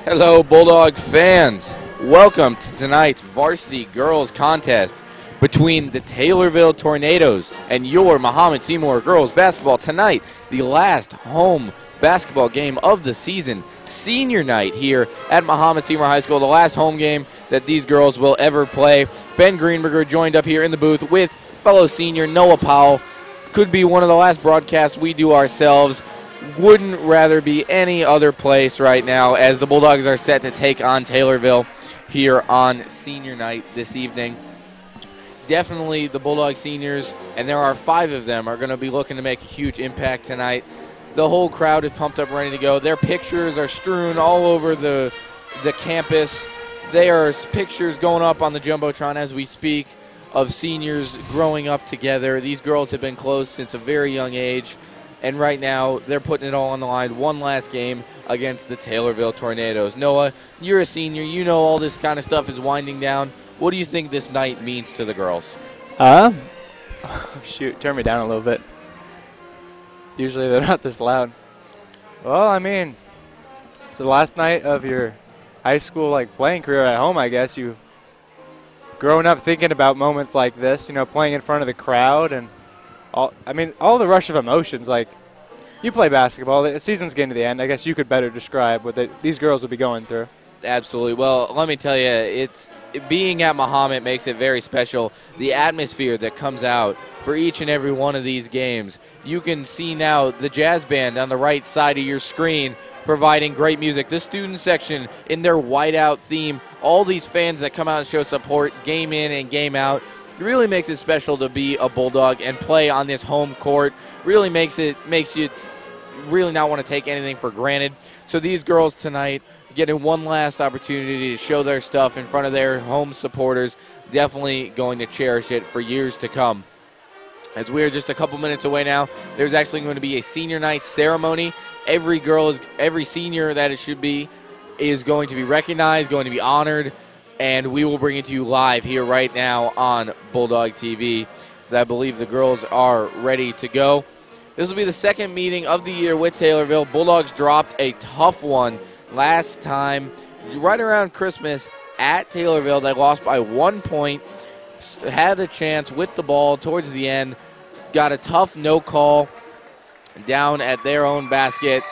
Hello, Bulldog fans. Welcome to tonight's varsity girls contest between the Taylorville Tornadoes and your Mahomet-Seymour girls basketball. Tonight, the last home basketball game of the season, senior night here at Mahomet-Seymour High School, the last home game that these girls will ever play. Ben Greenberger joined up here in the booth with fellow senior Noah Powell. Could be one of the last broadcasts we do ourselves. Wouldn't rather be any other place right now as the Bulldogs are set to take on Taylorville here on senior night this evening. Definitely the Bulldog seniors, and there are 5 of them, are going to be looking to make a huge impact tonight. The whole crowd is pumped up, ready to go. Their pictures are strewn all over the campus. There are pictures going up on the Jumbotron as we speak of seniors growing up together. These girls have been close since a very young age. And right now, they're putting it all on the line. One last game against the Taylorville Tornadoes. Noah, you're a senior. You know all this kind of stuff is winding down. What do you think this night means to the girls? Shoot, turn me down a little bit. Usually they're not this loud. Well, I mean, it's the last night of your high school playing career at home, I guess. You growing up thinking about moments like this, playing in front of the crowd and all the rush of emotions. You play basketball, the season's getting to the end. I guess you could better describe what these girls will be going through. Absolutely. Well, let me tell you, being at Mahomet makes it very special. The atmosphere that comes out for each and every one of these games. You can see now the jazz band on the right side of your screen providing great music. The student section in their whiteout theme. All these fans that come out and show support game in and game out. It really makes it special to be a Bulldog and play on this home court. Really makes you really not want to take anything for granted. So these girls tonight getting one last opportunity to show their stuff in front of their home supporters. Definitely going to cherish it for years to come. As we are just a couple minutes away now, there's actually going to be a senior night ceremony. Every senior that it should be is going to be recognized, going to be honored, and we will bring it to you live here right now on Bulldog TV. I believe the girls are ready to go. This will be the second meeting of the year with Taylorville. Bulldogs dropped a tough one last time, right around Christmas at Taylorville. They lost by 1 point, had a chance with the ball towards the end, got a tough no call down at their own basket,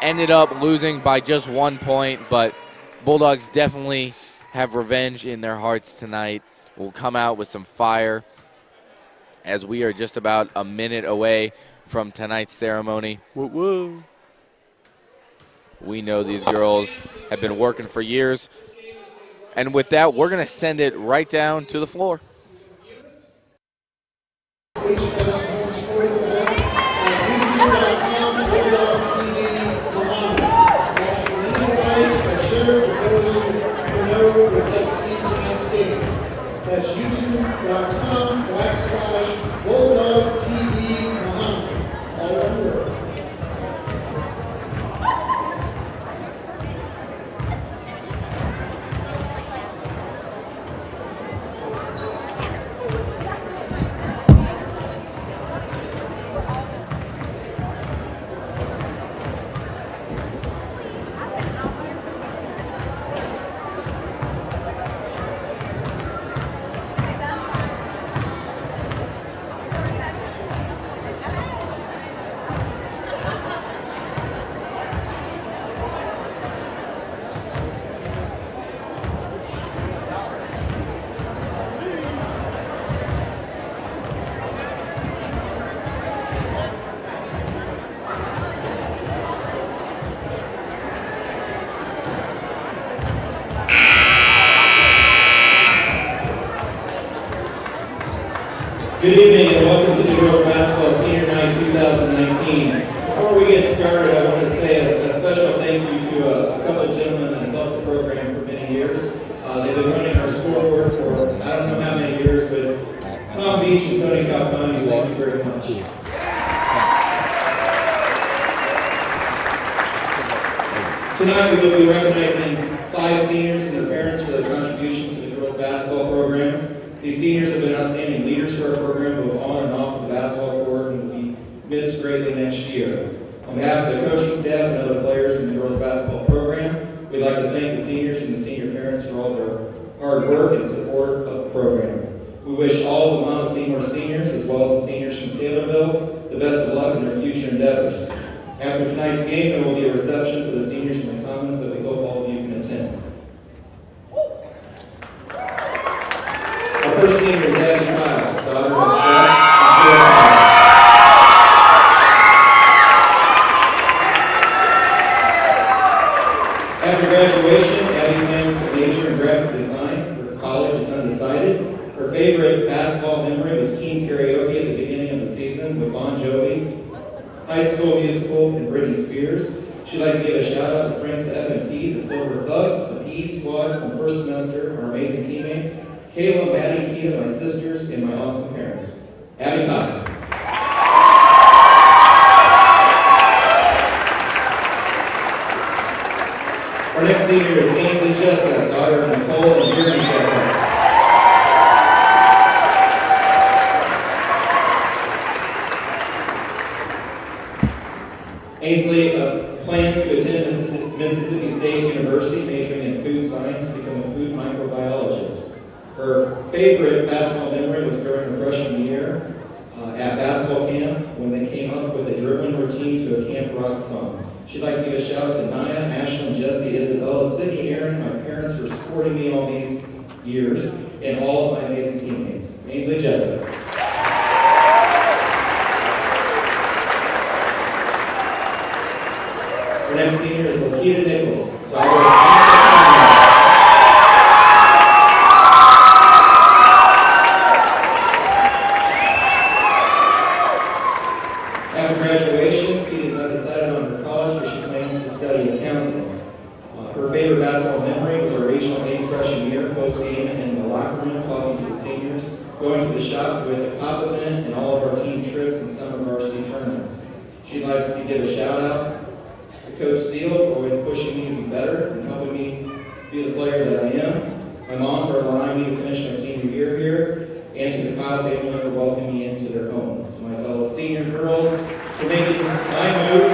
ended up losing by just 1 point, but Bulldogs definitely have revenge in their hearts tonight. Will come out with some fire as we are just about a minute away from tonight's ceremony. Woo woo. We know these girls have been working for years. And with that, we're going to send it right down to the floor. That's youtube.com/Bulldog TV Mahomet. All one word. Good evening and welcome to the Girls Basketball Senior Night 2019. Before we get started, I want to say a special thank you to a couple of gentlemen that have helped the program for many years. They've been running our scoreboard for I don't know how many years, but Tom Beach and Tony Calponi, thank you very much. Tonight we will be recognizing 5 seniors and their parents for their contributions to the girls basketball program. These seniors have been outstanding leaders for our program, both on and off of the basketball court, and will be missed greatly next year. On behalf of the coaching staff and other players in the girls basketball program, We'd like to thank the seniors and the senior parents for all their hard work and support of the program. We wish all of the Mahomet-Seymour seniors, as well as the seniors from Taylorville, the best of luck in their future endeavors. After tonight's game, there will be a reception for the seniors in the Commons that we hope all of you can attend. Our first senior is Abby Kyle, daughter of Jack and Jill Kyle. After graduation, Abby plans to major in graphic design. Her college is undecided. Her favorite basketball memory was team karaoke at the beginning of the season with Bon Jovi, High School Musical, and Britney Spears. She'd like to give a shout out to Frank's F&P, the Silver Thugs, the PE squad from first semester, our amazing teammates, Kayla, Maddie, Keita, my sisters, and my awesome parents. Abby Kyle. Our next senior is Ainsley Jessup, daughter of Nicole and Jeremy Jessup. Ainsley plans to attend Mississippi State University, majoring in food science, to become a food microbiologist. Her favorite basketball memory was during her freshman year at basketball camp when they came up with a dribbling routine to a Camp Rock song. She'd like to give a shout out to Naya, Ashlyn, Jesse, Isabella, Sydney, Aaron, my parents for supporting me all these years, and all of my amazing teammates. Ainsley Jessup. Our next senior is Lakita Nichols, daughter of After graduation, Lakita is undecided on her college, but she plans to study accounting. Her favorite basketball memory was our regional game freshman year, post-game in the locker room, talking to the seniors, going to the shop with a cop event, and all of our team trips and summer varsity tournaments. She'd like to give a shout out to Coach Seal for always pushing me to be better and helping me be the player that I am, my mom for allowing me to finish my senior year here, and to the Kyle family for welcoming me into their home. To my fellow senior girls for making my move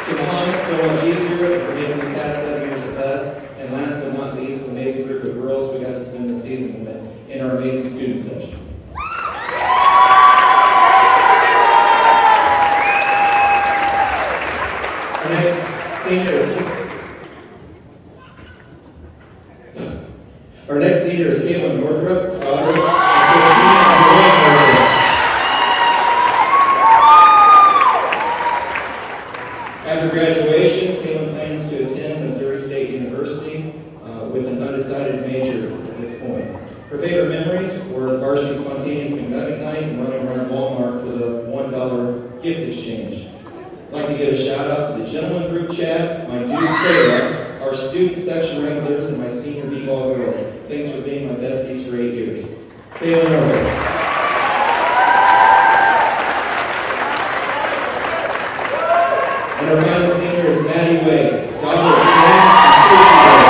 to Mahomet so much easier, and for making the past 7 years the best, and last but not least, an amazing group of girls we got to spend the season with in our amazing student section. Our next senior is Caitlin Northrup, daughter of Christine and Joanne Northrup. After graduation, Caitlin plans to attend Missouri State University with an undecided major at this point. Her favorite memories were Varsity Spontaneous McNugget Night and running around Walmart for the $1 gift exchange. I'd like to give a shout out to the gentleman group chat, my dude Kayla, our student section regulars, and my senior b-ball girls. Thanks for being my besties for 8 years. Kayla Norwood. And our final senior is Maddie Way, daughter of James and Tracy Way.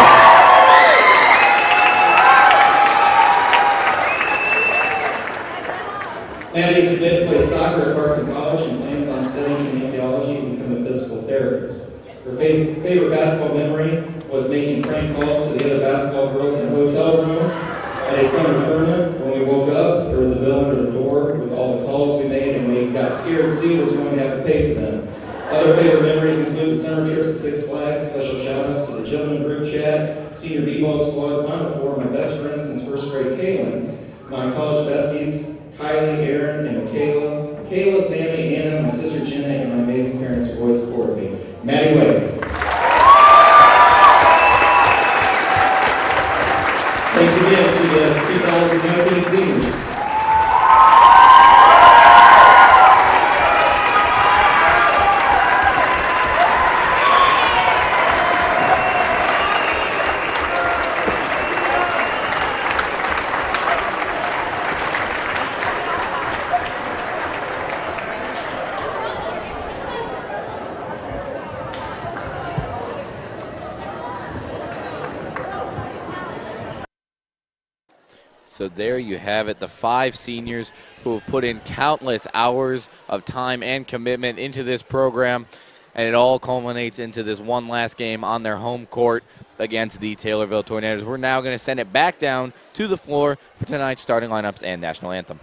Maddie is committed to play soccer at Parkland College and plans on studying kinesiology and become a physical therapist. Her favorite basketball memory was making prank calls to the other basketball girls in a hotel room at a summer tournament. When we woke up, there was a bill under the door with all the calls we made, and we got scared Seal was going to have to pay for them. Other favorite memories include the summer trips to Six Flags, special shout-outs to the gentleman group chat, senior b-ball squad, Final Four, my best friend since first grade, Kaylin, my college besties, Kylie, Aaron, and Michaela, Kayla, Sammy, Anna, my sister Jenna, and my amazing parents who always supported me. Maddie Way. Thanks again to the 2019 seniors. So there you have it, the 5 seniors who have put in countless hours of time and commitment into this program. and it all culminates into this one last game on their home court against the Taylorville Tornadoes. We're now going to send it back down to the floor for tonight's starting lineups and national anthem.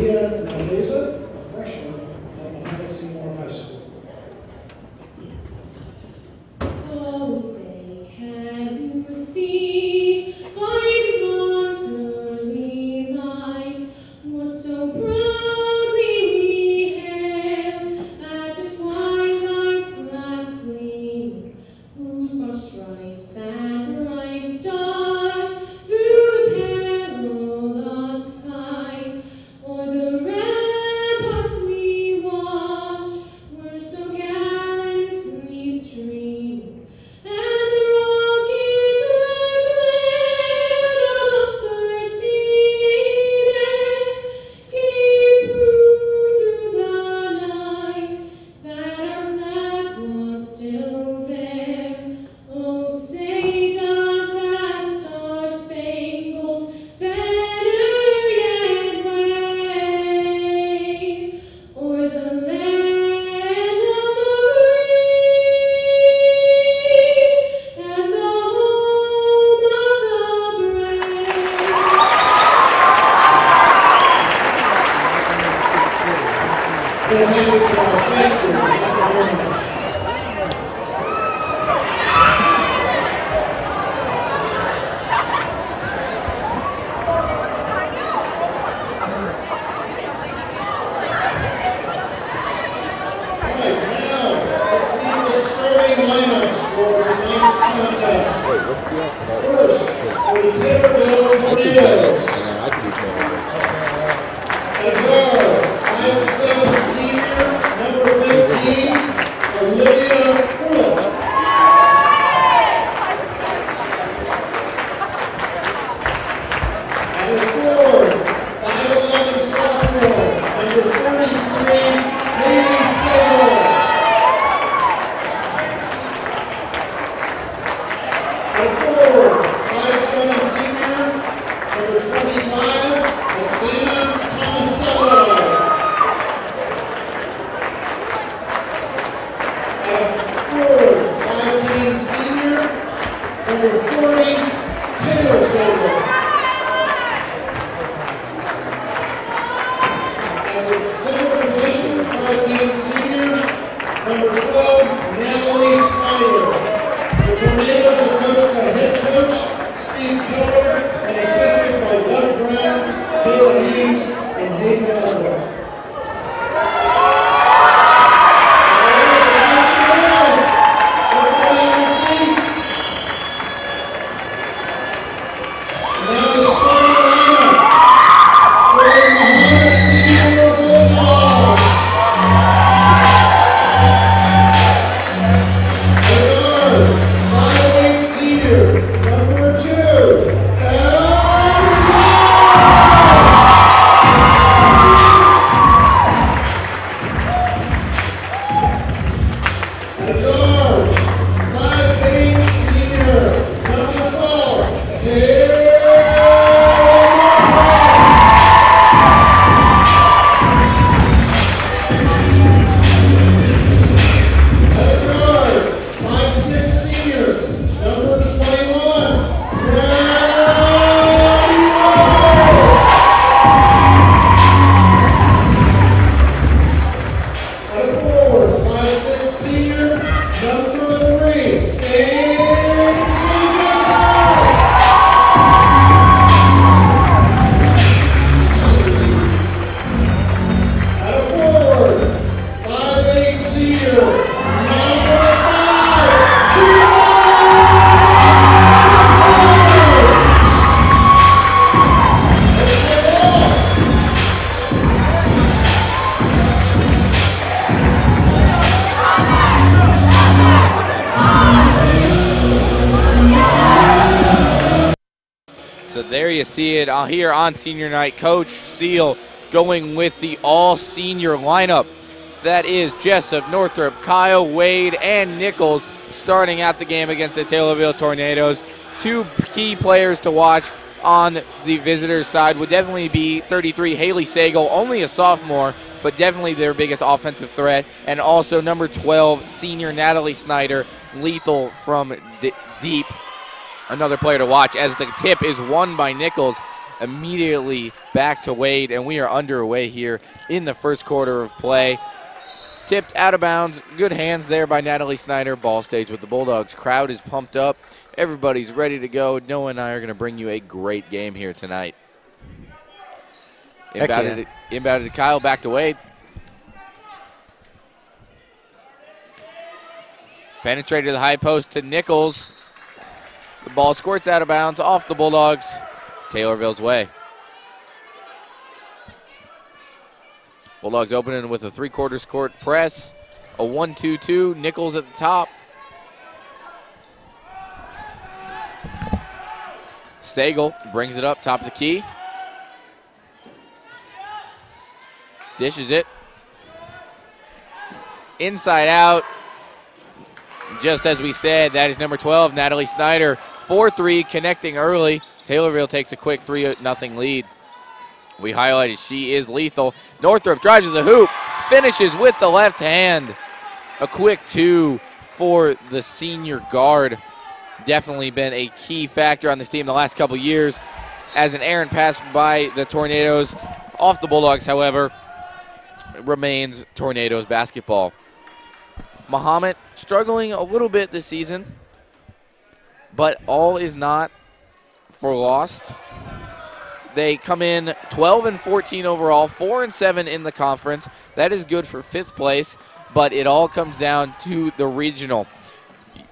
A freshman at Mahomet-Seymour High School. Oh, say, can you see by the dawn's early light what so proudly we hailed at the twilight's last gleam, whose broad stripes and bright stars through the perilous fight o'er the ramparts we watched were so gallantly streaming, and the rocket's red glare, the bombs bursting in air, gave proof through the night that our flag was still there. Oh, say does that star-spangled banner yet wave o'er the land of the free and the home of the brave? Fantastic job. Thank you. Thank you very much. All right, now let's meet the starting lineups for tonight's contest. First, for the Taylorville Tornadoes. At guard, 5'7" senior, number 15, Olivia Pruitt. At forward, 5'11" sophomore, number 43, Haley Seymour. At forward, 5'7" senior, number 25, Roxana Tomasello. At forward, 5'10" senior, number 40, Taylor Silver. At the center position, 5'10" senior, number 12, Natalie Snyder. The Tornadoes are coached by head coach Steve Keller and assisted by Doug Brown, Kayla Haynes, and Hayden Gallagher. Now the starting lineup for the Mahomet-Seymour Bulldogs. At guard, 5'8" senior, number 2, At guard, 5'8" senior, number 12, Taylor. At guard, 5'6" senior, number 21, Brady Moore. At forward, 5'6" senior, number 3, James Joseph. At forward, 5'8" senior, number 5, Keith there you see it here on senior night. Coach Seal going with the all-senior lineup. That is Jessup, Northrop, Kyle, Wade, and Nichols starting out the game against the Taylorville Tornadoes. Two key players to watch on the visitors' side would definitely be 33, Haley Sagal, only a sophomore, but definitely their biggest offensive threat, and also number 12, senior Natalie Snyder, lethal from deep. Another player to watch as the tip is won by Nichols. Immediately back to Wade, and we are underway here in the first quarter of play. Tipped out of bounds. Good hands there by Natalie Snyder. Ball stays with the Bulldogs. Crowd is pumped up. Everybody's ready to go. Noah and I are going to bring you a great game here tonight. Inbounded to Kyle, back to Wade. Penetrated to the high post to Nichols. The ball squirts out of bounds off the Bulldogs. Taylorville's way. Bulldogs opening with a three-quarters court press. A 1-2-2. Nichols at the top. Sagal brings it up top of the key. Dishes it. Inside out. Just as we said, that is number 12, Natalie Snyder. 4-3, connecting early. Taylorville takes a quick 3-0 lead. We highlighted she is lethal. Northrop drives to the hoop, finishes with the left hand. A quick 2 for the senior guard. Definitely been a key factor on this team the last couple years. As an errant pass by the Tornadoes. Off the Bulldogs, however, remains Tornadoes basketball. Mahomet struggling a little bit this season, but all is not for lost. They come in 12-14 overall, 4-7 in the conference. That is good for 5th place, but it all comes down to the regional.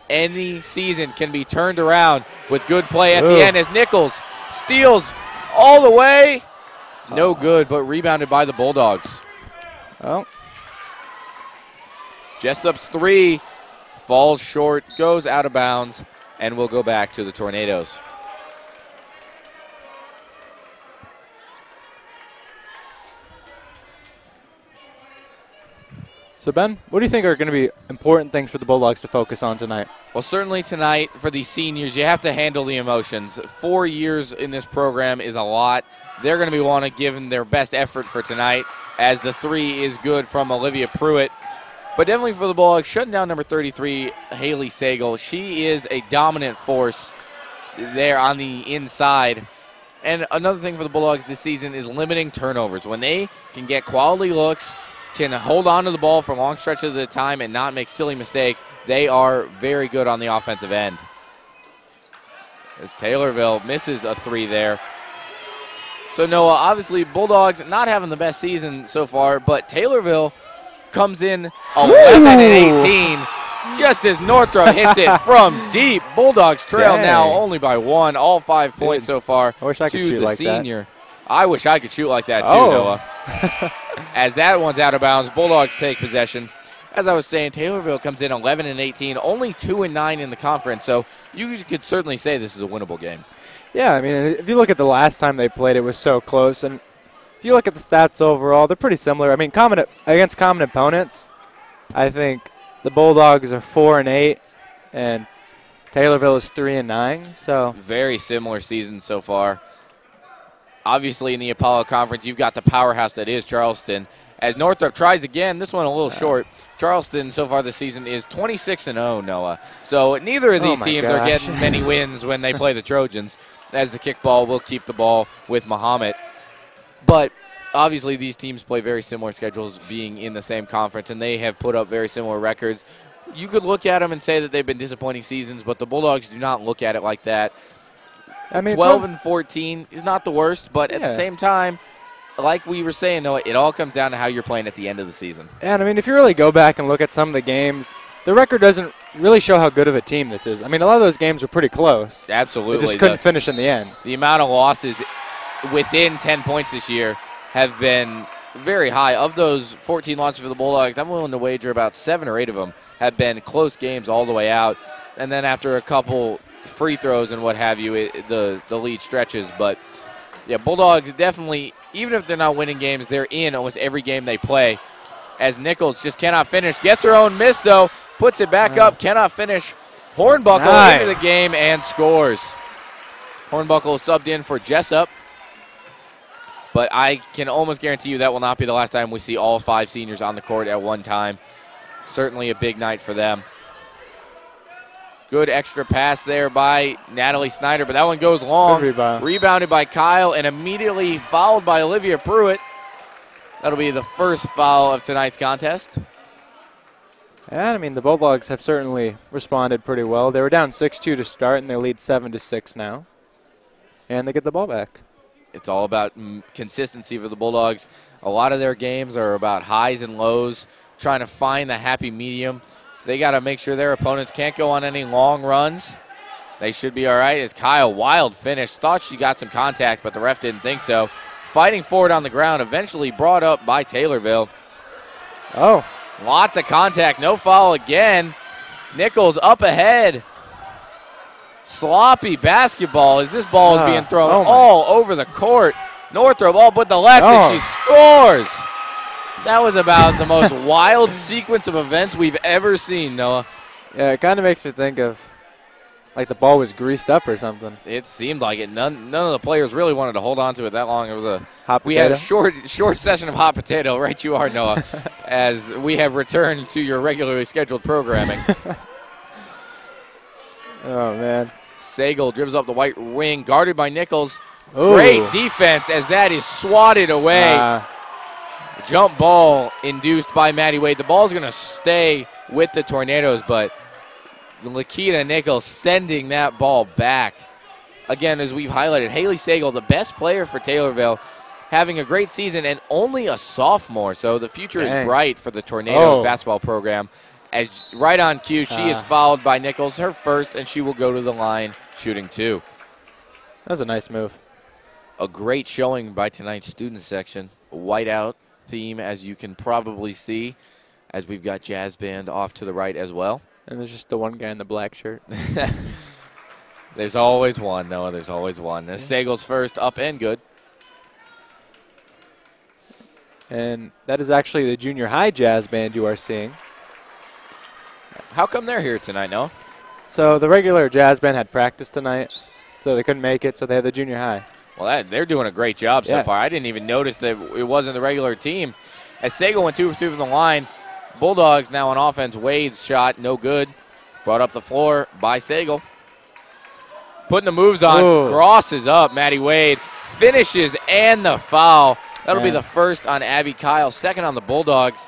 Any season can be turned around with good play at the end as Nichols steals all the way. No good, but rebounded by the Bulldogs. Oh. Jessup's 3 falls short, goes out of bounds, and will go back to the Tornadoes. So, Ben, what do you think are going to be important things for the Bulldogs to focus on tonight? Well, certainly tonight for the seniors, you have to handle the emotions. 4 years in this program is a lot. They're going to be wanting to give them their best effort for tonight, as the 3 is good from Olivia Pruitt. But definitely for the Bulldogs, shutting down number 33, Haley Sagal. She is a dominant force there on the inside. And another thing for the Bulldogs this season is limiting turnovers. When they can get quality looks, can hold on to the ball for long stretches of the time and not make silly mistakes, they are very good on the offensive end. As Taylorville misses a 3 there. So, Noah, obviously Bulldogs not having the best season so far, but Taylorville comes in 11-18 just as Northrop hits it from deep. Bulldogs trail now only by 1, all 5 points so far I wish I could shoot the like senior. That. I wish I could shoot like that too, Noah. As that one's out of bounds, Bulldogs take possession. As I was saying, Taylorville comes in 11-18, only 2-9 in the conference, so you could certainly say this is a winnable game. Yeah, I mean, if you look at the last time they played, it was so close, and if you look at the stats overall, they're pretty similar. I mean, against common opponents, I think the Bulldogs are 4-8, and Taylorville is 3-9. So very similar season so far. Obviously, in the Apollo Conference, you've got the powerhouse that is Charleston. As Northrop tries again, this one a little short. Charleston so far this season is 26-0, Noah. So neither of these teams are getting many wins when they play the Trojans, as the kickball will keep the ball with Mahomet. But obviously these teams play very similar schedules being in the same conference, and they have put up very similar records. You could look at them and say that they've been disappointing seasons, but the Bulldogs do not look at it like that. I mean, 12-14 is not the worst, but at the same time, like we were saying, Noah, it all comes down to how you're playing at the end of the season. And, I mean, if you really go back and look at some of the games, the record doesn't really show how good of a team this is. I mean, a lot of those games were pretty close. Absolutely. They just couldn't finish in the end. The amount of losses within 10 points this year have been very high. Of those 14 losses for the Bulldogs, I'm willing to wager about 7 or 8 of them have been close games all the way out. And then after a couple free throws and what have you, the lead stretches. But, yeah, Bulldogs definitely, even if they're not winning games, they're in almost every game they play. As Nichols just cannot finish. Gets her own miss, though. Puts it back up. Cannot finish. Hornbuckle into the game and scores. Hornbuckle subbed in for Jessup. But I can almost guarantee you that will not be the last time we see all 5 seniors on the court at one time. Certainly a big night for them. Good extra pass there by Natalie Snyder, but that one goes long. Rebounded by Kyle and immediately fouled by Olivia Pruitt. That'll be the first foul of tonight's contest. And, I mean, the Bulldogs have certainly responded pretty well. They were down 6-2 to start, and they lead 7-6 now. And they get the ball back. It's all about consistency for the Bulldogs. A lot of their games are about highs and lows, trying to find the happy medium. They got to make sure their opponents can't go on any long runs. They should be all right. As Kyle, wild finish. Thought she got some contact, but the ref didn't think so. Fighting forward on the ground, eventually brought up by Taylorville. Oh. Lots of contact, no foul again. Nichols up ahead. Sloppy basketball as this ball is being thrown all over the court. Northrop all but the left, and she scores. That was about the most wild sequence of events we've ever seen, Noah. Yeah, it kind of makes me think of like the ball was greased up or something. It seemed like it. None of the players really wanted to hold on to it that long. It was a hot potato. We had a short session of hot potato. Right, you are, Noah, as we have returned to your regularly scheduled programming. Oh man. Sagal dribbles up the white wing, guarded by Nichols. Ooh. Great defense as that is swatted away. Jump ball induced by Maddie Wade. The ball is going to stay with the Tornadoes, but Lakita Nichols sending that ball back. Again, as we've highlighted, Haley Sagal, the best player for Taylorville, having a great season and only a sophomore. So the future is bright for the Tornadoes basketball program. As right on cue, she is fouled by Nichols, her first, and she will go to the line shooting 2. That was a nice move. A great showing by tonight's student section. Whiteout theme, as you can probably see, as we've got jazz band off to the right as well. And there's just the one guy in the black shirt. There's always one, Noah. There's always one. And Sagal's first, up and good. And that is actually the junior high jazz band you are seeing. How come they're here tonight, Noah? So the regular jazz band had practice tonight, so they couldn't make it, so they had the junior high. Well, they're doing a great job so far. I didn't even notice that it wasn't the regular team. As Sagal went 2 for 2 from the line, Bulldogs now on offense. Wade's shot, no good. Brought up the floor by Sagal. Putting the moves on. Gross is up. Maddie Wade finishes and the foul. That'll be the first on Abby Kyle, second on the Bulldogs.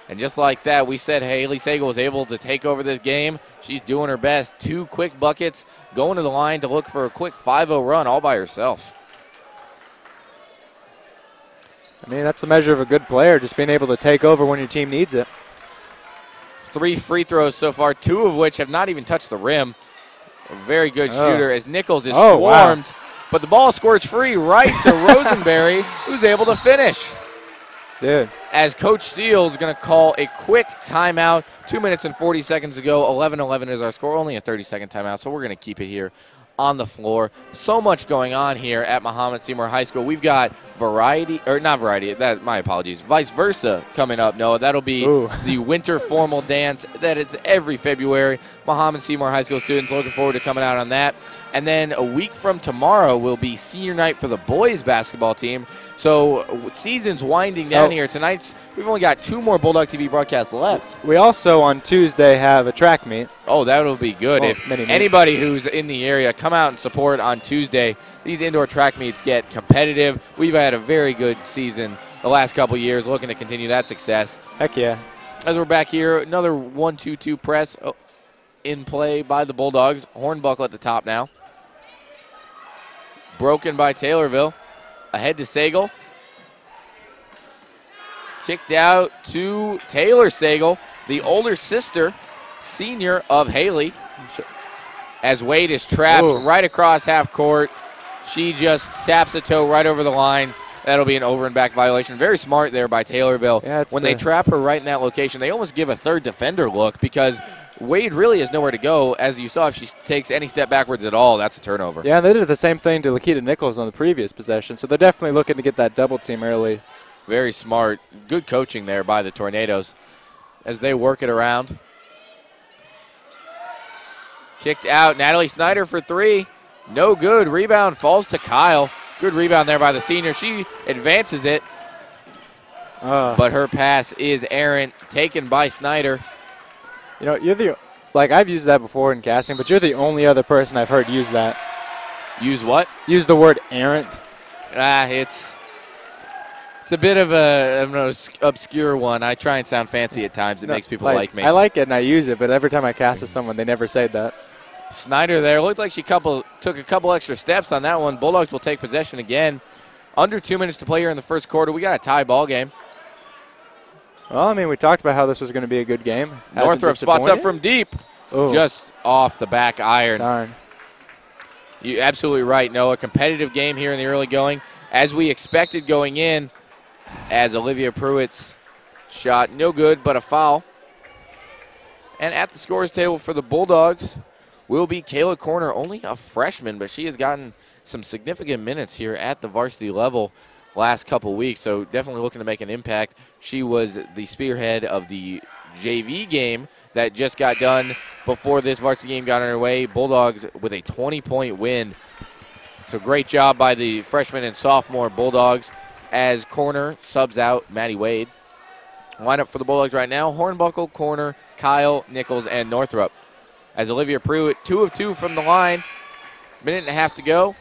And just like that, we said Haley Sagal was able to take over this game. She's doing her best. 2 quick buckets, going to the line to look for a quick 5-0 run all by herself. I mean, that's the measure of a good player, just being able to take over when your team needs it. 3 free throws so far, 2 of which have not even touched the rim. A very good shooter as Nichols is swarmed. But the ball squirts free right to Rosenberry, who's able to finish. Dude. As Coach Seals is going to call a quick timeout. 2 minutes and 40 seconds to go. 11-11 is our score. Only a 30-second timeout, so we're going to keep it here on the floor. So much going on here at Mahomet-Seymour High School. We've got variety, or not variety, my apologies, vice versa coming up, Noah. That'll be the winter formal dance that it's every February. Mahomet-Seymour High School students looking forward to coming out on that. And then a week from tomorrow will be senior night for the boys basketball team. So season's winding down here. Tonight's, we've only got 2 more Bulldog TV broadcasts left. We also on Tuesday have a track meet. Oh, that'll be good. If anybody who's in the area, come out and support on Tuesday. These indoor track meets get competitive. We've had a very good season the last couple years, looking to continue that success. Heck yeah. As we're back here, another 1-2-2 press in play by the Bulldogs. Hornbuckle at the top now. Broken by Taylorville. Ahead to Sagal. Kicked out to Taylor Sagal, the older sister, senior of Haley. As Wade is trapped right across half court. She just taps a toe right over the line. That'll be an over and back violation. Very smart there by Taylorville. Yeah, when they trap her right in that location, they almost give a third defender look because Wade really has nowhere to go. As you saw, if she takes any step backwards at all, that's a turnover. Yeah, and they did the same thing to Lakita Nichols on the previous possession, so they're definitely looking to get that double team early. Very smart. Good coaching there by the Tornadoes as they work it around. Kicked out. Natalie Snyder for three. No good. Rebound falls to Kyle. Good rebound there by the senior. She advances it, but her pass is errant, taken by Snyder. You know, I've used that before in casting, but you're the only other person I've heard use that. Use what? Use the word errant. It's a bit of an obscure one. I try and sound fancy at times. It makes people like me. I like it and I use it, but every time I cast with someone, they never say that. Snyder there. Looked like she took a couple extra steps on that one. Bulldogs will take possession again. Under 2 minutes to play here in the first quarter. We got a tie ball game. Well, I mean, we talked about how this was going to be a good game. Northrop spots up from deep. Ooh. Just off the back iron. Darn. You're absolutely right, Noah. Competitive game here in the early going. As we expected going in, as Olivia Pruitt's shot, no good, but a foul. And at the scores table for the Bulldogs will be Kayla Corner, only a freshman, but she has gotten some significant minutes here at the varsity level last couple weeks, so definitely looking to make an impact. She was the spearhead of the JV game that just got done before this varsity game got underway. Bulldogs with a 20-point win. So great job by the freshman and sophomore Bulldogs as Corner subs out Maddie Wade. Lineup for the Bulldogs right now, Hornbuckle, Corner, Kyle, Nichols, and Northrop. As Olivia Pruitt, 2 of 2 from the line. Minute and a half to go.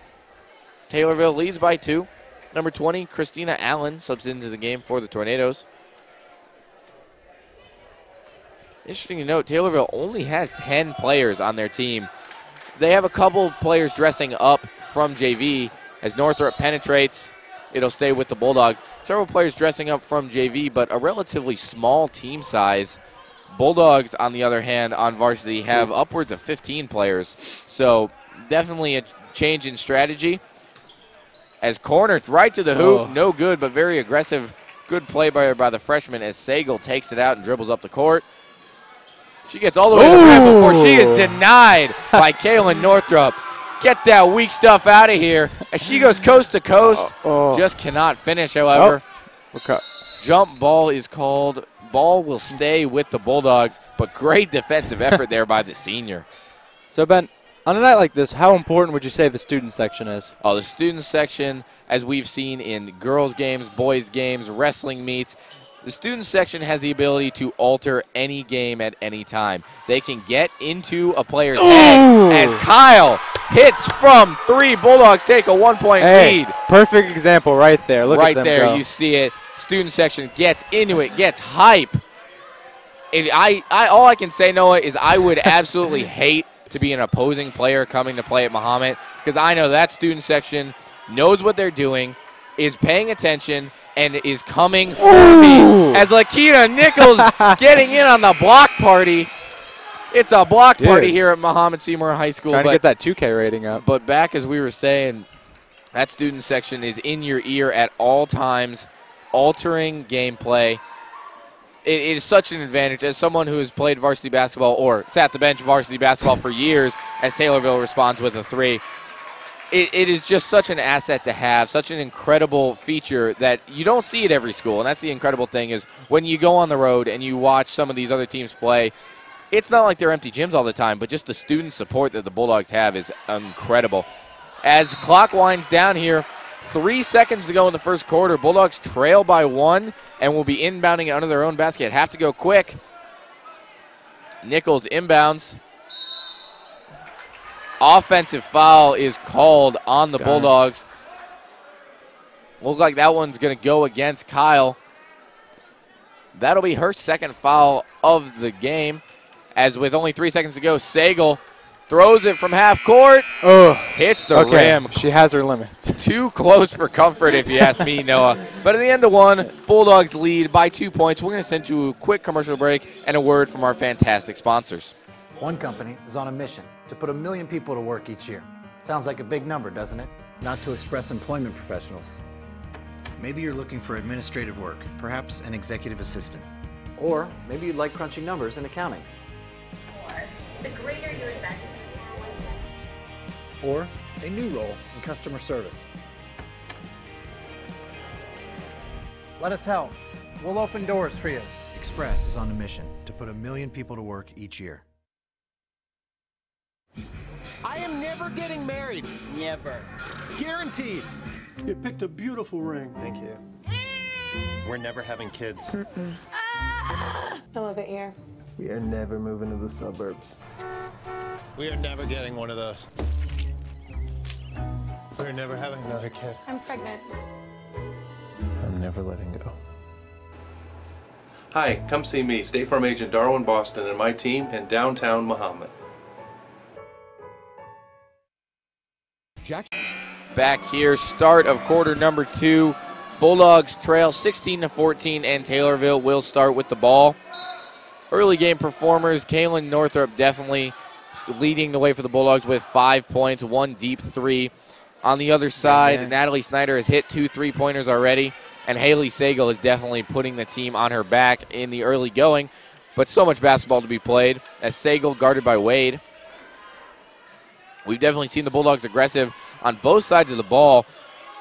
Taylorville leads by 2. Number 20, Christina Allen, subs into the game for the Tornadoes. Interesting to note, Taylorville only has 10 players on their team. They have a couple players dressing up from JV. As Northrop penetrates, it'll stay with the Bulldogs. Several players dressing up from JV, but a relatively small team size. Bulldogs, on the other hand, on varsity have upwards of 15 players. So definitely a change in strategy. As Corner right to the hoop, no good, but very aggressive. Good play by the freshman as Sagal takes it out and dribbles up the court. She gets all the way to the rim before she is denied by Kaylin Northrop. Get that weak stuff out of here. As she goes coast to coast, just cannot finish, however. Okay. Jump ball is called. Ball will stay with the Bulldogs, but great defensive effort there by the senior. So, Ben, on a night like this, how important would you say the student section is? Oh, the student section, as we've seen in girls' games, boys' games, wrestling meets, the student section has the ability to alter any game at any time. They can get into a player's head as Kyle hits from 3. Bulldogs take a 1-point lead. Perfect example right there. Look right at them there, go. you see it. Student section gets into it, gets hype. All I can say, Noah, is I would absolutely hate to be an opposing player coming to play at Mahomet, because I know that student section knows what they're doing, is paying attention, and is coming for me. As Lakita Nichols getting in on the block party. It's a block party here at Mahomet-Seymour High School. Trying to get that 2K rating up. But back as we were saying, that student section is in your ear at all times, altering gameplay. It is such an advantage as someone who has played varsity basketball or sat the bench varsity basketball for years, as Taylorville responds with a 3. It is just such an asset to have, such an incredible feature that you don't see at every school. And that's the incredible thing is when you go on the road and you watch some of these other teams play, it's not like they're empty gyms all the time, but just the student support that the Bulldogs have is incredible. As clock winds down here, 3 seconds to go in the first quarter. Bulldogs trail by 1 and will be inbounding it under their own basket. Have to go quick. Nichols inbounds. Offensive foul is called on the Bulldogs. Look like that one's going to go against Kyle. That'll be her second foul of the game. As with only 3 seconds to go, Sagal throws it from half court. Hits the rim. She has her limits. Too close for comfort, if you ask me, Noah. But at the end of 1, Bulldogs lead by 2 points. We're going to send you a quick commercial break and a word from our fantastic sponsors. One company is on a mission to put 1 million people to work each year. Sounds like a big number, doesn't it? Not to Express Employment Professionals. Maybe you're looking for administrative work, perhaps an executive assistant. Or maybe you'd like crunching numbers in accounting. Or a new role in customer service. Let us help. We'll open doors for you. Express is on a mission to put 1 million people to work each year. I am never getting married. Never. Guaranteed. You picked a beautiful ring. Thank you. We're never having kids. Some of it here. We are never moving to the suburbs. We are never getting one of those. We're never having another kid. I'm pregnant. I'm never letting go. Hi, come see me, State Farm Agent Darwin Boston, and my team in downtown Mahomet. Back here, start of quarter number 2. Bulldogs trail 16-14, and Taylorville will start with the ball. Early game performers, Kaylin Northrup definitely leading the way for the Bulldogs with 5 points, 1 deep 3. On the other side, Natalie Snyder has hit 2 3-pointers already, and Haley Sagal is definitely putting the team on her back in the early going. But so much basketball to be played as Sagal guarded by Wade. We've definitely seen the Bulldogs aggressive on both sides of the ball.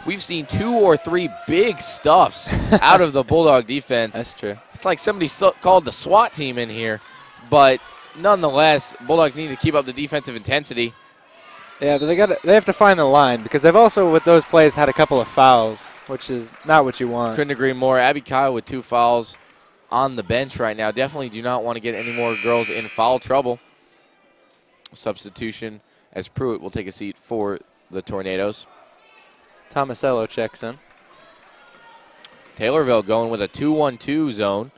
We've seen 2 or 3 big stuffs out of the Bulldog defense. That's true. It's like somebody called the SWAT team in here. But nonetheless, Bulldogs need to keep up the defensive intensity. Yeah, but they have to find the line because they've also, with those plays, had a couple of fouls, which is not what you want. Couldn't agree more. Abby Kyle with 2 fouls on the bench right now. Definitely do not want to get any more girls in foul trouble. Substitution as Pruitt will take a seat for the Tornadoes. Tomasello checks in. Taylorville going with a 2-1-2 zone.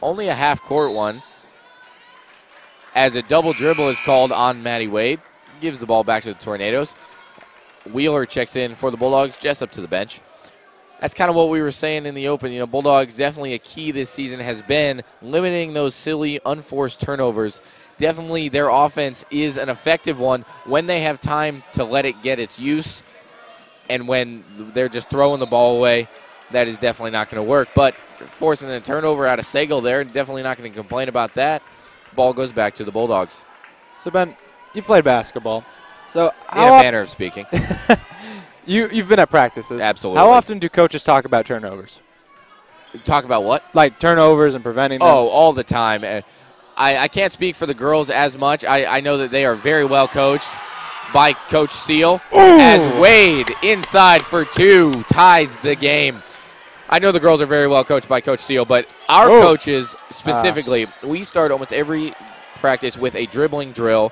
Only a half-court one. As a double dribble is called on Maddie Wade. Gives the ball back to the Tornadoes. Wheeler checks in for the Bulldogs. Jessup to the bench. That's kind of what we were saying in the open. You know, Bulldogs definitely a key this season has been limiting those silly, unforced turnovers. Definitely their offense is an effective one when they have time to let it get its use. And when they're just throwing the ball away, that is definitely not going to work. But forcing a turnover out of Sagal there, definitely not going to complain about that. Ball goes back to the Bulldogs. So, Ben, you've played basketball. So in a manner of speaking. You've been at practices. Absolutely. How often do coaches talk about turnovers? Talk about what? Like turnovers and preventing them. Oh, all the time. I can't speak for the girls as much. I know that they are very well coached by Coach Seal. Ooh. As Wade inside for 2 ties the game. I know the girls are very well coached by Coach Seal, but our coaches specifically, we start almost every practice with a dribbling drill.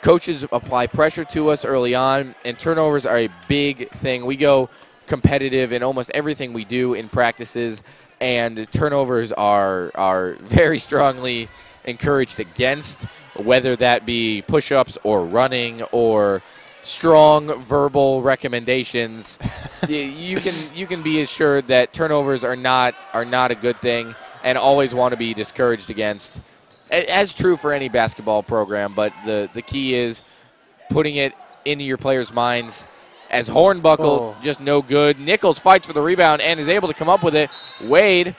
Coaches apply pressure to us early on, and turnovers are a big thing. We go competitive in almost everything we do in practices, and turnovers are very strongly encouraged against, whether that be push-ups or running or strong verbal recommendations. you can be assured that turnovers are not a good thing and always want to be discouraged against. As true for any basketball program, but the key is putting it into your players' minds. As Hornbuckle, just no good. Nichols fights for the rebound and is able to come up with it. Wade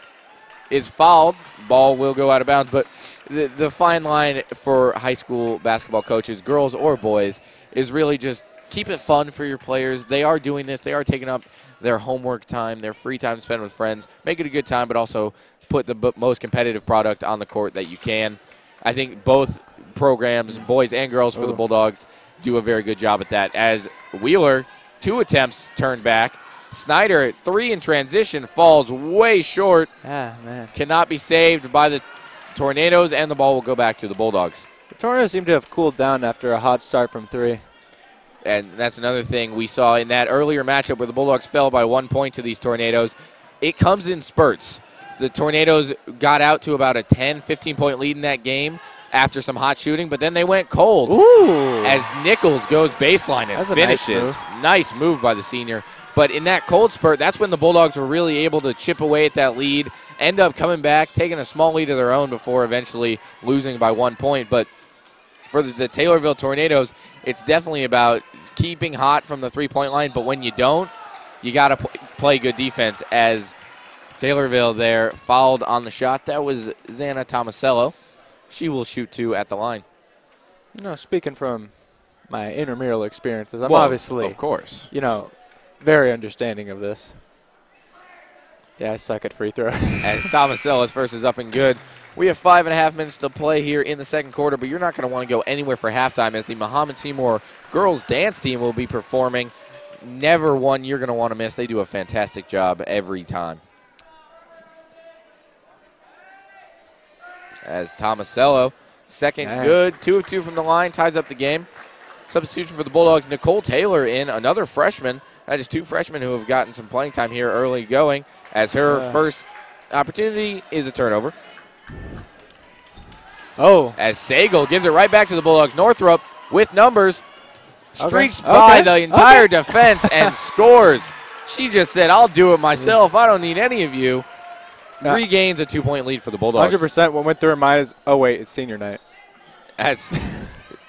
is fouled. Ball will go out of bounds, but the fine line for high school basketball coaches, girls or boys, is really just keep it fun for your players. They are doing this. They are taking up their homework time, their free time to spend with friends. Make it a good time, but also put the most competitive product on the court that you can. I think both programs, boys and girls for the Bulldogs, do a very good job at that. As Wheeler, 2 attempts turned back. Snyder, 3 in transition, falls way short. Cannot be saved by the Tornadoes, and the ball will go back to the Bulldogs. The Tornadoes seem to have cooled down after a hot start from 3. And that's another thing we saw in that earlier matchup where the Bulldogs fell by 1 point to these Tornadoes. It comes in spurts. The Tornadoes got out to about a 10, 15-point lead in that game after some hot shooting, but then they went cold. As Nichols goes baseline and finishes. Nice move by the senior. But in that cold spurt, that's when the Bulldogs were really able to chip away at that lead, end up coming back, taking a small lead of their own before eventually losing by 1 point. But for the Taylorville Tornadoes, it's definitely about keeping hot from the three-point line, but when you don't, you got to play good defense. As Taylorville there fouled on the shot. That was Xana Tomasello. She will shoot 2 at the line. No, speaking from my intramural experiences, I'm Well, obviously, of course, very understanding of this. Yeah, I suck at free throw. As Tomasello's first is up and good. We have 5.5 minutes to play here in the second quarter, but you're not going to want to go anywhere for halftime as the Mahomet-Seymour girls dance team will be performing. Never one you're going to want to miss. They do a fantastic job every time. As Tomasello, second good, 2 of 2 from the line, ties up the game. Substitution for the Bulldogs, Nicole Taylor in, another freshman. That is 2 freshmen who have gotten some playing time here early going, as her first opportunity is a turnover. As Sagal gives it right back to the Bulldogs. Northrop with numbers, streaks by the entire defense and scores. She just said, I'll do it myself. I don't need any of you. Regains a 2-point lead for the Bulldogs. 100% what went through her mind is, oh, wait, it's senior night. That's,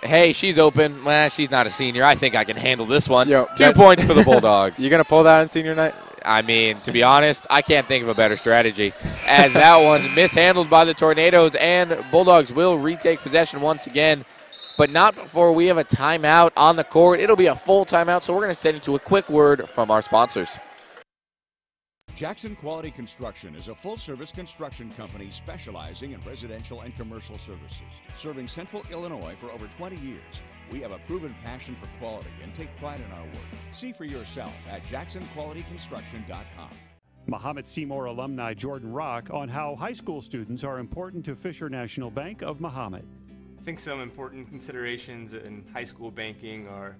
hey, she's open. Well, she's not a senior. I think I can handle this one. 2 that- points for the Bulldogs. You going to pull that on senior night? I mean, to be honest, I can't think of a better strategy. As that one mishandled by the Tornadoes, and Bulldogs will retake possession once again, but not before we have a timeout on the court. It'll be a full timeout, so we're going to send you to a quick word from our sponsors. Jackson Quality Construction is a full-service construction company specializing in residential and commercial services. Serving Central Illinois for over 20 years, we have a proven passion for quality and take pride in our work. See for yourself at jacksonqualityconstruction.com. Mahomet-Seymour alumni Jordan Rock on how high school students are important to Fisher National Bank of Mahomet. I think some important considerations in high school banking are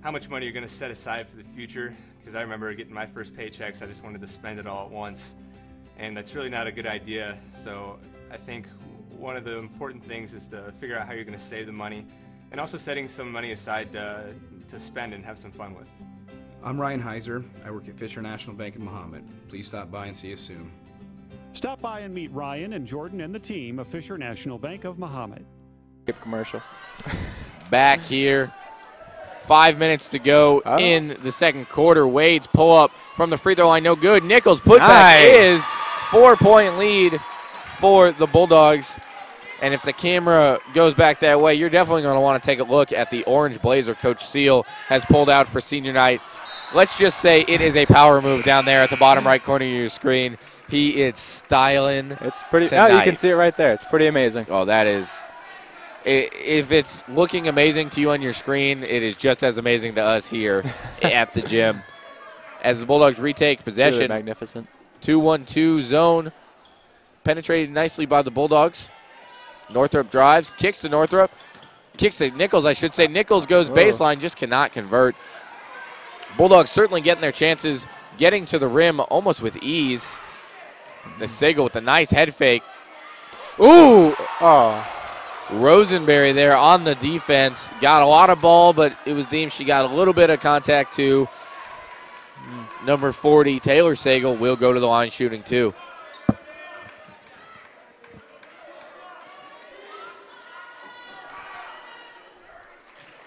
how much money you're going to set aside for the future, because I remember getting my first paychecks, I just wanted to spend it all at once, and that's really not a good idea. So I think one of the important things is to figure out how you're going to save the money, and also setting some money aside to spend and have some fun with. I'm Ryan Heiser. I work at Fisher National Bank of Mahomet. Please stop by and see us soon. Stop by and meet Ryan and Jordan and the team of Fisher National Bank of Mahomet. Skip commercial. Back here. 5 minutes to go in the second quarter. Wade's pull up from the free throw line, no good. Nichols putback is 4-point lead for the Bulldogs. And if the camera goes back that way, you're definitely going to want to take a look at the orange blazer Coach Seal has pulled out for senior night. Let's just say it is a power move down there at the bottom right corner of your screen. He is styling. It's pretty. Tonight. Oh, you can see it right there. It's pretty amazing. Oh, that is. If it's looking amazing to you on your screen, it is just as amazing to us here at the gym. As the Bulldogs retake possession. Really magnificent. 2-1-2 zone. Penetrated nicely by the Bulldogs. Northrop drives, kicks to Northrop. Kicks to Nichols, I should say. Nichols goes baseline, just cannot convert. Bulldogs certainly getting their chances, getting to the rim almost with ease. The Sagal with a nice head fake. Ooh! Oh. Rosenberry there on the defense. Got a lot of ball, but it was deemed she got a little bit of contact too. Number 40, Taylor Sagal, will go to the line shooting too.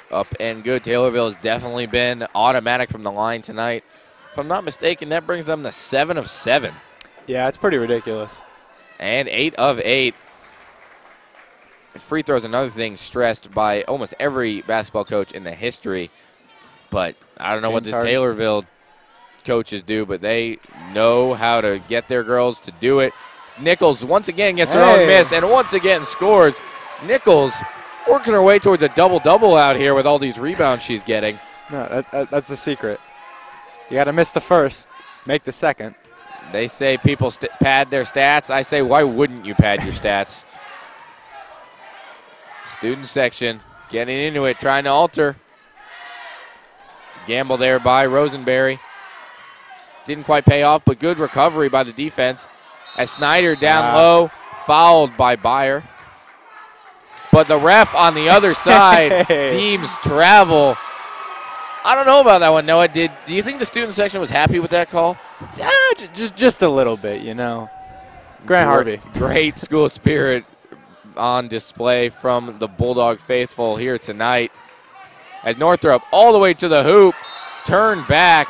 Up and good. Taylorville has definitely been automatic from the line tonight. If I'm not mistaken, that brings them to 7 of 7. Yeah, it's pretty ridiculous. And 8 of 8. Free throws, another thing stressed by almost every basketball coach in the history. But I don't know what this Taylorville coaches do, but they know how to get their girls to do it. Nichols once again gets her own miss and once again scores. Nichols working her way towards a double-double out here with all these rebounds she's getting. No, that's the secret. You got to miss the first, make the second. They say people pad their stats. I say, why wouldn't you pad your stats? Student section getting into it, trying to alter. Gamble there by Rosenberry. Didn't quite pay off, but good recovery by the defense. As Snyder down low, fouled by Byer. But the ref on the other side deems travel. I don't know about that one, Noah. Do you think the student section was happy with that call? Just a little bit, you know. Grant Harvey. Great school spirit on display from the Bulldog faithful here tonight. As Northrop all the way to the hoop, turned back.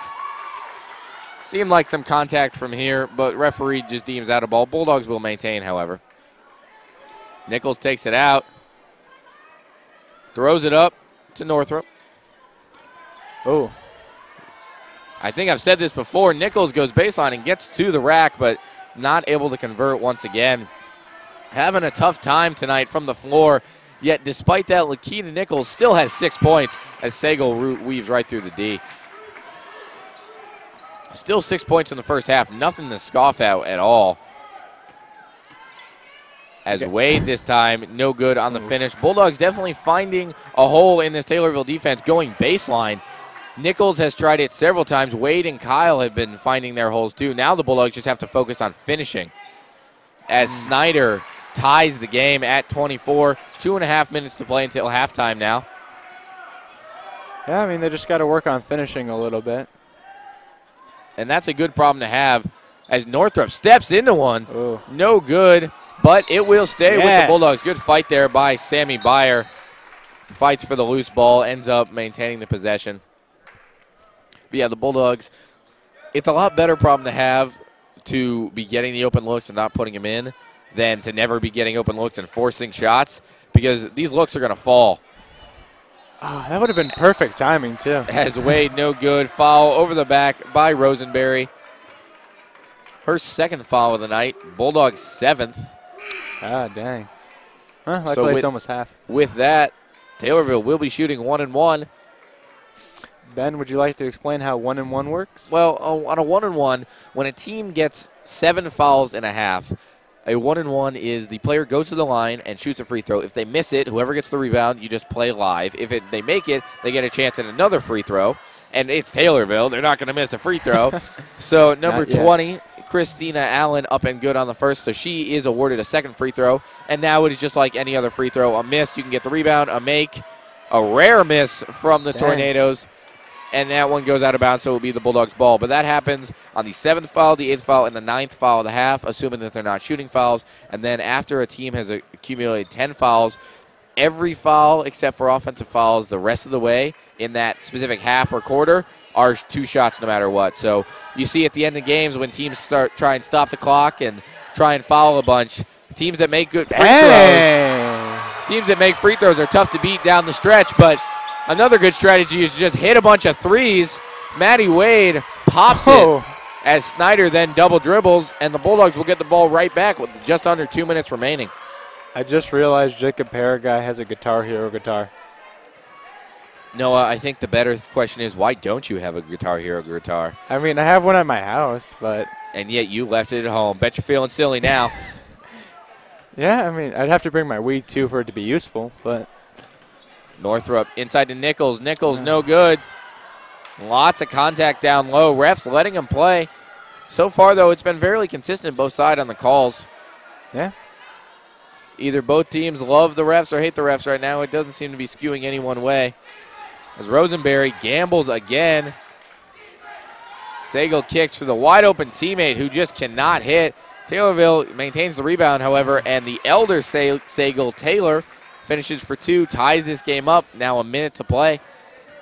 Seemed like some contact from here, but referee just deems out a ball. Bulldogs will maintain, however. Nichols takes it out. Throws it up to Northrop. Oh. I think I've said this before. Nichols goes baseline and gets to the rack, but not able to convert once again. Having a tough time tonight from the floor, yet despite that, Lakina Nichols still has 6 points as Sagal weaves right through the D. Still 6 points in the first half, nothing to scoff at all. As Wade this time, no good on the finish. Bulldogs definitely finding a hole in this Taylorville defense going baseline. Nichols has tried it several times. Wade and Kyle have been finding their holes too. Now the Bulldogs just have to focus on finishing. As Snyder ties the game at 24. 2.5 minutes to play until halftime now. Yeah, I mean, they just got to work on finishing a little bit. And that's a good problem to have as Northrop steps into one. Ooh. No good, but it will stay with the Bulldogs. Good fight there by Sammy Byer. Fights for the loose ball, ends up maintaining the possession. But yeah, the Bulldogs, it's a lot better problem to have to be getting the open looks and not putting them in than to never be getting open looks and forcing shots, because these looks are going to fall. Oh, that would have been perfect timing, too. As Wade, no good. Foul over the back by Rosenberry. Her second foul of the night. Bulldogs 7th. Ah, dang. Huh, luckily it's almost half. With that, Taylorville will be shooting 1-1. Ben, would you like to explain how 1-1 works? Well, on a 1-1, when a team gets 7 fouls and a half, a 1-1 is the player goes to the line and shoots a free throw. If they miss it, whoever gets the rebound, you just play live. If they make it, they get a chance at another free throw. And it's Taylorville. They're not going to miss a free throw. So number 20, Christina Allen, up and good on the first. So she is awarded a second free throw. And now it is just like any other free throw. A miss, you can get the rebound. A make, a rare miss from the Tornadoes. And that one goes out of bounds, so it will be the Bulldogs' ball. But that happens on the 7th foul, the 8th foul, and the 9th foul of the half, assuming that they're not shooting fouls. And then after a team has accumulated 10 fouls, every foul except for offensive fouls the rest of the way in that specific half or quarter are 2 shots no matter what. So you see at the end of games when teams try and stop the clock and try and foul a bunch, teams that make good free throws are tough to beat down the stretch, but another good strategy is just hit a bunch of threes. Maddie Wade pops it as Snyder then double dribbles, and the Bulldogs will get the ball right back with just under 2 minutes remaining. I just realized Jacob Paraguay has a Guitar Hero guitar. Noah, I think the better question is, why don't you have a Guitar Hero guitar? I mean, I have one at my house, but... And yet you left it at home. Bet you're feeling silly now. Yeah, I mean, I'd have to bring my weed, too, for it to be useful, but... Northrop inside to Nichols. Nichols, no good. Lots of contact down low. Refs letting him play. So far, though, it's been fairly consistent both sides on the calls. Yeah. Either both teams love the refs or hate the refs right now. It doesn't seem to be skewing any one way. As Rosenberry gambles again. Sagal kicks for the wide-open teammate who just cannot hit. Taylorville maintains the rebound, however, and the elder Sagal, Taylor, finishes for 2, ties this game up. Now a minute to play.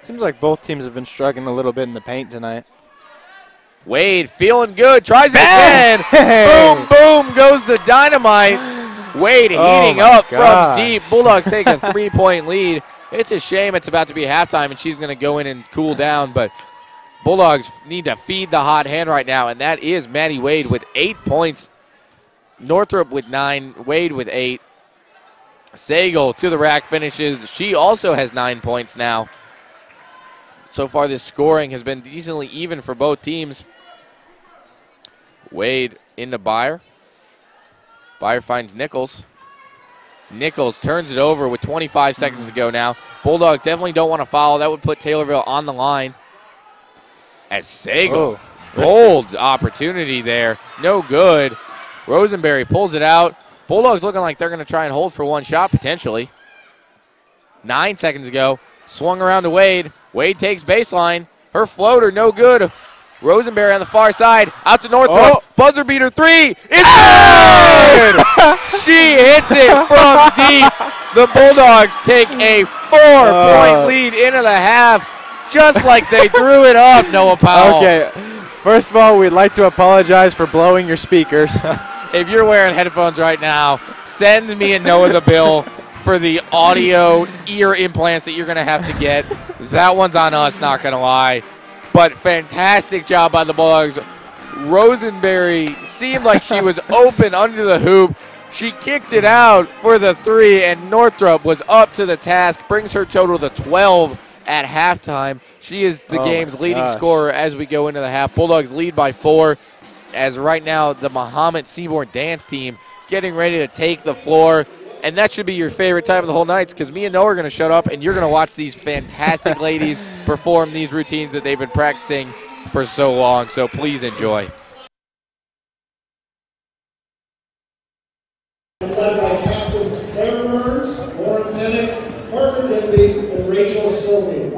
Seems like both teams have been struggling a little bit in the paint tonight. Wade feeling good, tries it again. Boom, boom goes the dynamite. Wade heating up from deep. Bulldogs take a 3-point lead. It's a shame it's about to be halftime and she's going to go in and cool down, but Bulldogs need to feed the hot hand right now, and that is Maddie Wade with 8 points. Northrop with 9, Wade with 8. Sagal to the rack finishes. She also has 9 points now. So far this scoring has been decently even for both teams. Wade into Byer. Byer finds Nichols. Nichols turns it over with 25 seconds to go now. Bulldogs definitely don't want to foul. That would put Taylorville on the line. As Sagal, bold opportunity there. No good. Rosenberry pulls it out. Bulldogs looking like they're going to try and hold for one shot potentially. 9 seconds ago. Swung around to Wade. Wade takes baseline. Her floater, no good. Rosenberry on the far side. Out to Northrop. Buzzer beater 3. It's good! She hits it from deep. The Bulldogs take a 4-point lead into the half. Just like they threw it up, Noah Powell. Okay. First of all, we'd like to apologize for blowing your speakers. If you're wearing headphones right now, send me and Noah the bill for the audio ear implants that you're going to have to get. That one's on us, not going to lie. But fantastic job by the Bulldogs. Rosenberry seemed like she was open under the hoop. She kicked it out for the three, and Northrop was up to the task, brings her total to 12 at halftime. She is the game's leading scorer as we go into the half. Bulldogs lead by 4, as right now the Mahomet-Seymour dance team getting ready to take the floor. And that should be your favorite time of the whole night, because me and Noah are going to shut up, and you're going to watch these fantastic ladies perform these routines that they've been practicing for so long. So please enjoy. Led by captains Claire Burns, Lauren Pennick, Parker Denby, and Rachel Sylvie.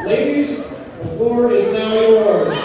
Ladies, the floor is now yours.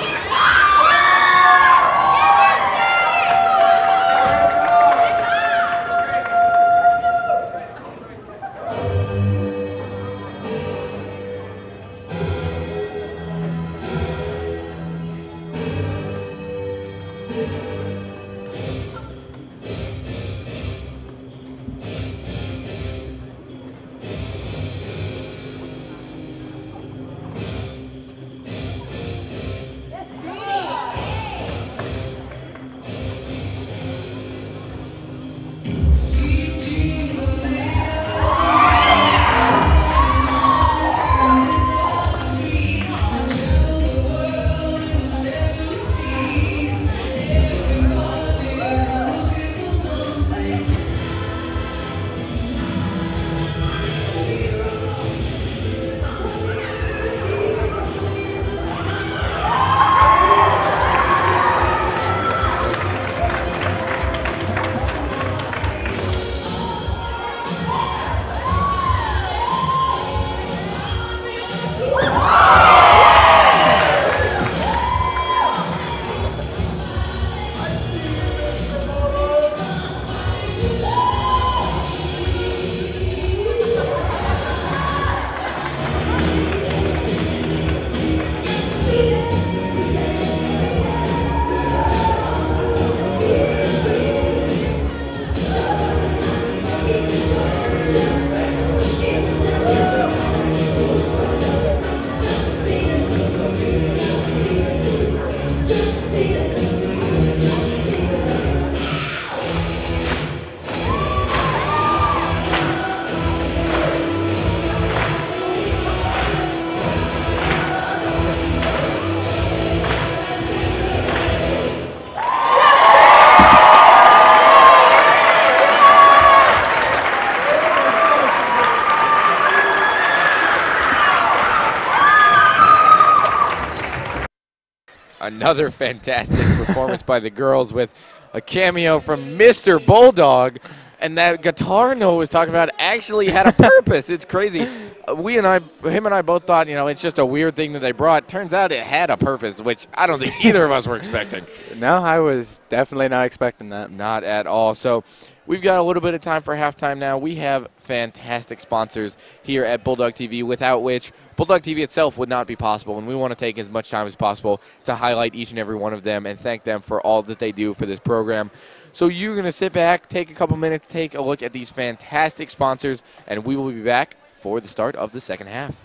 Another fantastic performance by the girls with a cameo from Mr. Bulldog. And that guitar Noah was talking about actually had a purpose. It's crazy. Him and I both thought, it's just a weird thing that they brought. Turns out it had a purpose, which I don't think either of us were expecting. No, I was definitely not expecting that. Not at all. So we've got a little bit of time for halftime now. We have fantastic sponsors here at Bulldog TV, without which Bulldog TV itself would not be possible, and we want to take as much time as possible to highlight each and every one of them and thank them for all that they do for this program. So you're going to sit back, take a couple minutes, take a look at these fantastic sponsors, and we will be back for the start of the second half.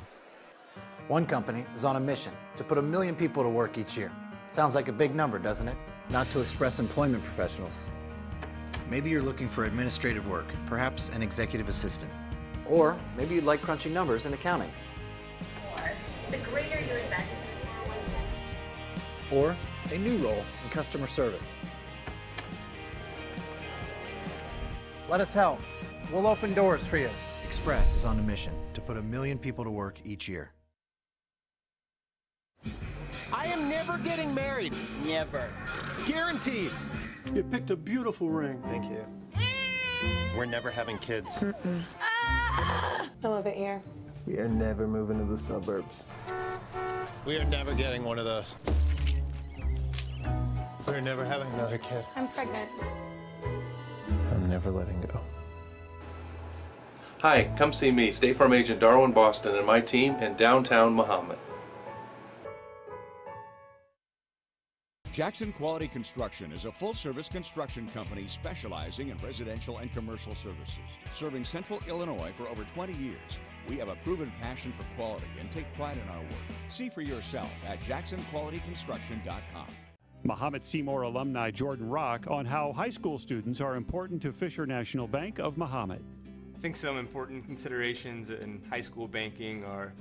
One company is on a mission to put 1 million people to work each year. Sounds like a big number, doesn't it? Not to express employment professionals. Maybe you're looking for administrative work, perhaps an executive assistant. Or maybe you'd like crunching numbers in accounting. Or the greater your investment. Or a new role in customer service. Let us help. We'll open doors for you. Express is on a mission to put 1 million people to work each year. I am never getting married. Never. Guaranteed. You picked a beautiful ring. Thank you. We're never having kids. I love it here. We are never moving to the suburbs. We are never getting one of those. We're never having another kid. I'm pregnant. I'm never letting go. Hi, come see me, State Farm Agent Darwin Boston, and my team in downtown Mahomet. Jackson Quality Construction is a full-service construction company specializing in residential and commercial services. Serving Central Illinois for over 20 years, we have a proven passion for quality and take pride in our work. See for yourself at jacksonqualityconstruction.com. Mahomet-Seymour alumni Jordan Rock on how high school students are important to Fisher National Bank of Mahomet. I think some important considerations in high school banking are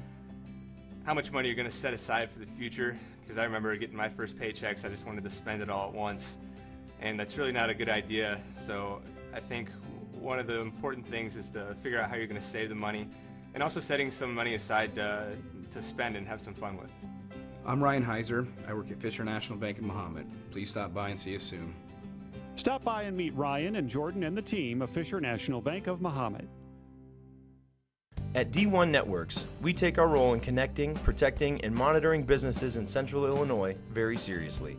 how much money you're going to set aside for the future, because I remember getting my first paychecks, I just wanted to spend it all at once, and that's really not a good idea. So I think one of the important things is to figure out how you're going to save the money, and also setting some money aside to spend and have some fun with. I'm Ryan Heiser. I work at Fisher National Bank in Mahomet. Please stop by and see us soon. Stop by and meet Ryan and Jordan and the team of Fisher National Bank of Mahomet. At D1 Networks, we take our role in connecting, protecting, and monitoring businesses in Central Illinois very seriously.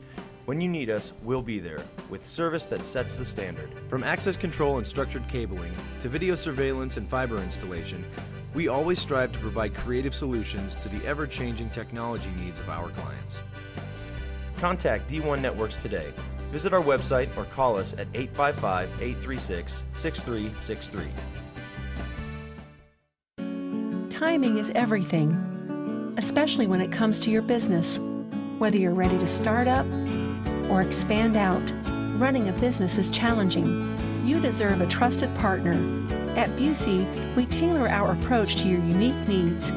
When you need us, we'll be there, with service that sets the standard. From access control and structured cabling, to video surveillance and fiber installation, we always strive to provide creative solutions to the ever-changing technology needs of our clients. Contact D1 Networks today. Visit our website or call us at 855-836-6363. Timing is everything, especially when it comes to your business. Whether you're ready to start up or expand out, running a business is challenging. You deserve a trusted partner. At Busey, we tailor our approach to your unique needs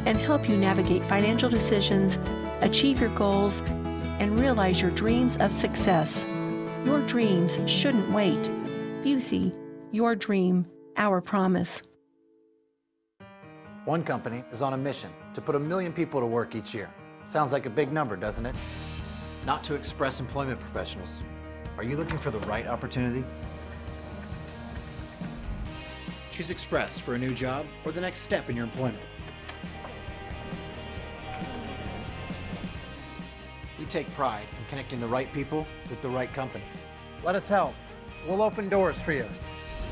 and help you navigate financial decisions, achieve your goals, and realize your dreams of success. Your dreams shouldn't wait. Busey, your dream, our promise. One company is on a mission to put 1 million people to work each year. Sounds like a big number, doesn't it? Not to Express employment professionals. Are you looking for the right opportunity? Choose Express for a new job or the next step in your employment. We take pride in connecting the right people with the right company. Let us help. We'll open doors for you.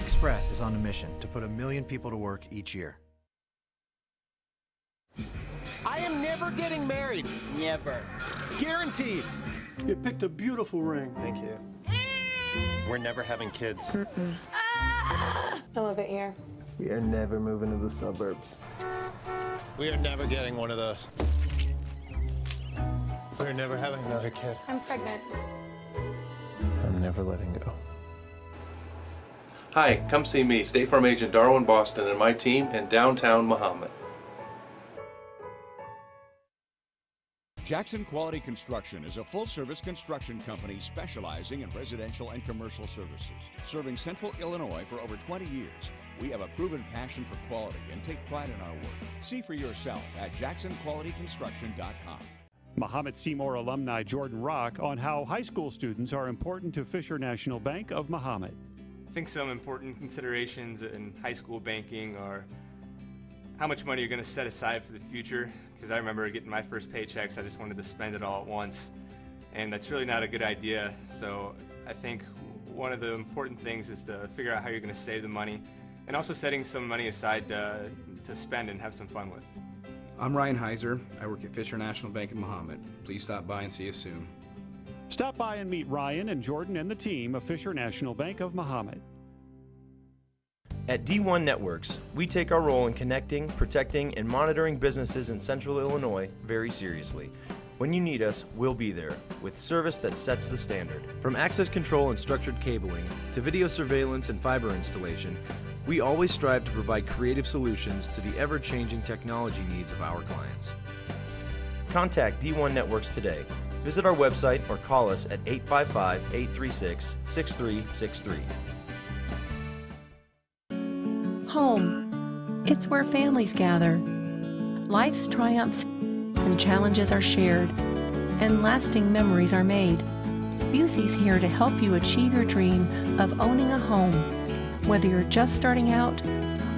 Express is on a mission to put 1 million people to work each year. I am never getting married. Never. Guaranteed. You picked a beautiful ring. Thank you. We're never having kids. Some of it here. We are never moving to the suburbs. We are never getting one of those. We're never having another kid. I'm pregnant. I'm never letting go. Hi, come see me, State Farm Agent Darwin Boston, and my team in downtown Mahomet. Jackson Quality Construction is a full-service construction company specializing in residential and commercial services. Serving Central Illinois for over 20 years, we have a proven passion for quality and take pride in our work. See for yourself at jacksonqualityconstruction.com. Mahomet-Seymour alumni Jordan Rock on how high school students are important to Fisher National Bank of Mahomet. I think some important considerations in high school banking are how much money you're going to set aside for the future, because I remember getting my first paychecks, I just wanted to spend it all at once, and that's really not a good idea. So I think one of the important things is to figure out how you're going to save the money, and also setting some money aside to spend and have some fun with. I'm Ryan Heiser. I work at Fisher National Bank in Mahomet. Please stop by and see us soon. Stop by and meet Ryan and Jordan and the team of Fisher National Bank of Mahomet. At D1 Networks, we take our role in connecting, protecting, and monitoring businesses in Central Illinois very seriously. When you need us, we'll be there, with service that sets the standard. From access control and structured cabling, to video surveillance and fiber installation, we always strive to provide creative solutions to the ever-changing technology needs of our clients. Contact D1 Networks today. Visit our website or call us at 855-836-6363. Home. It's where families gather. Life's triumphs and challenges are shared, and lasting memories are made. Busey's here to help you achieve your dream of owning a home. Whether you're just starting out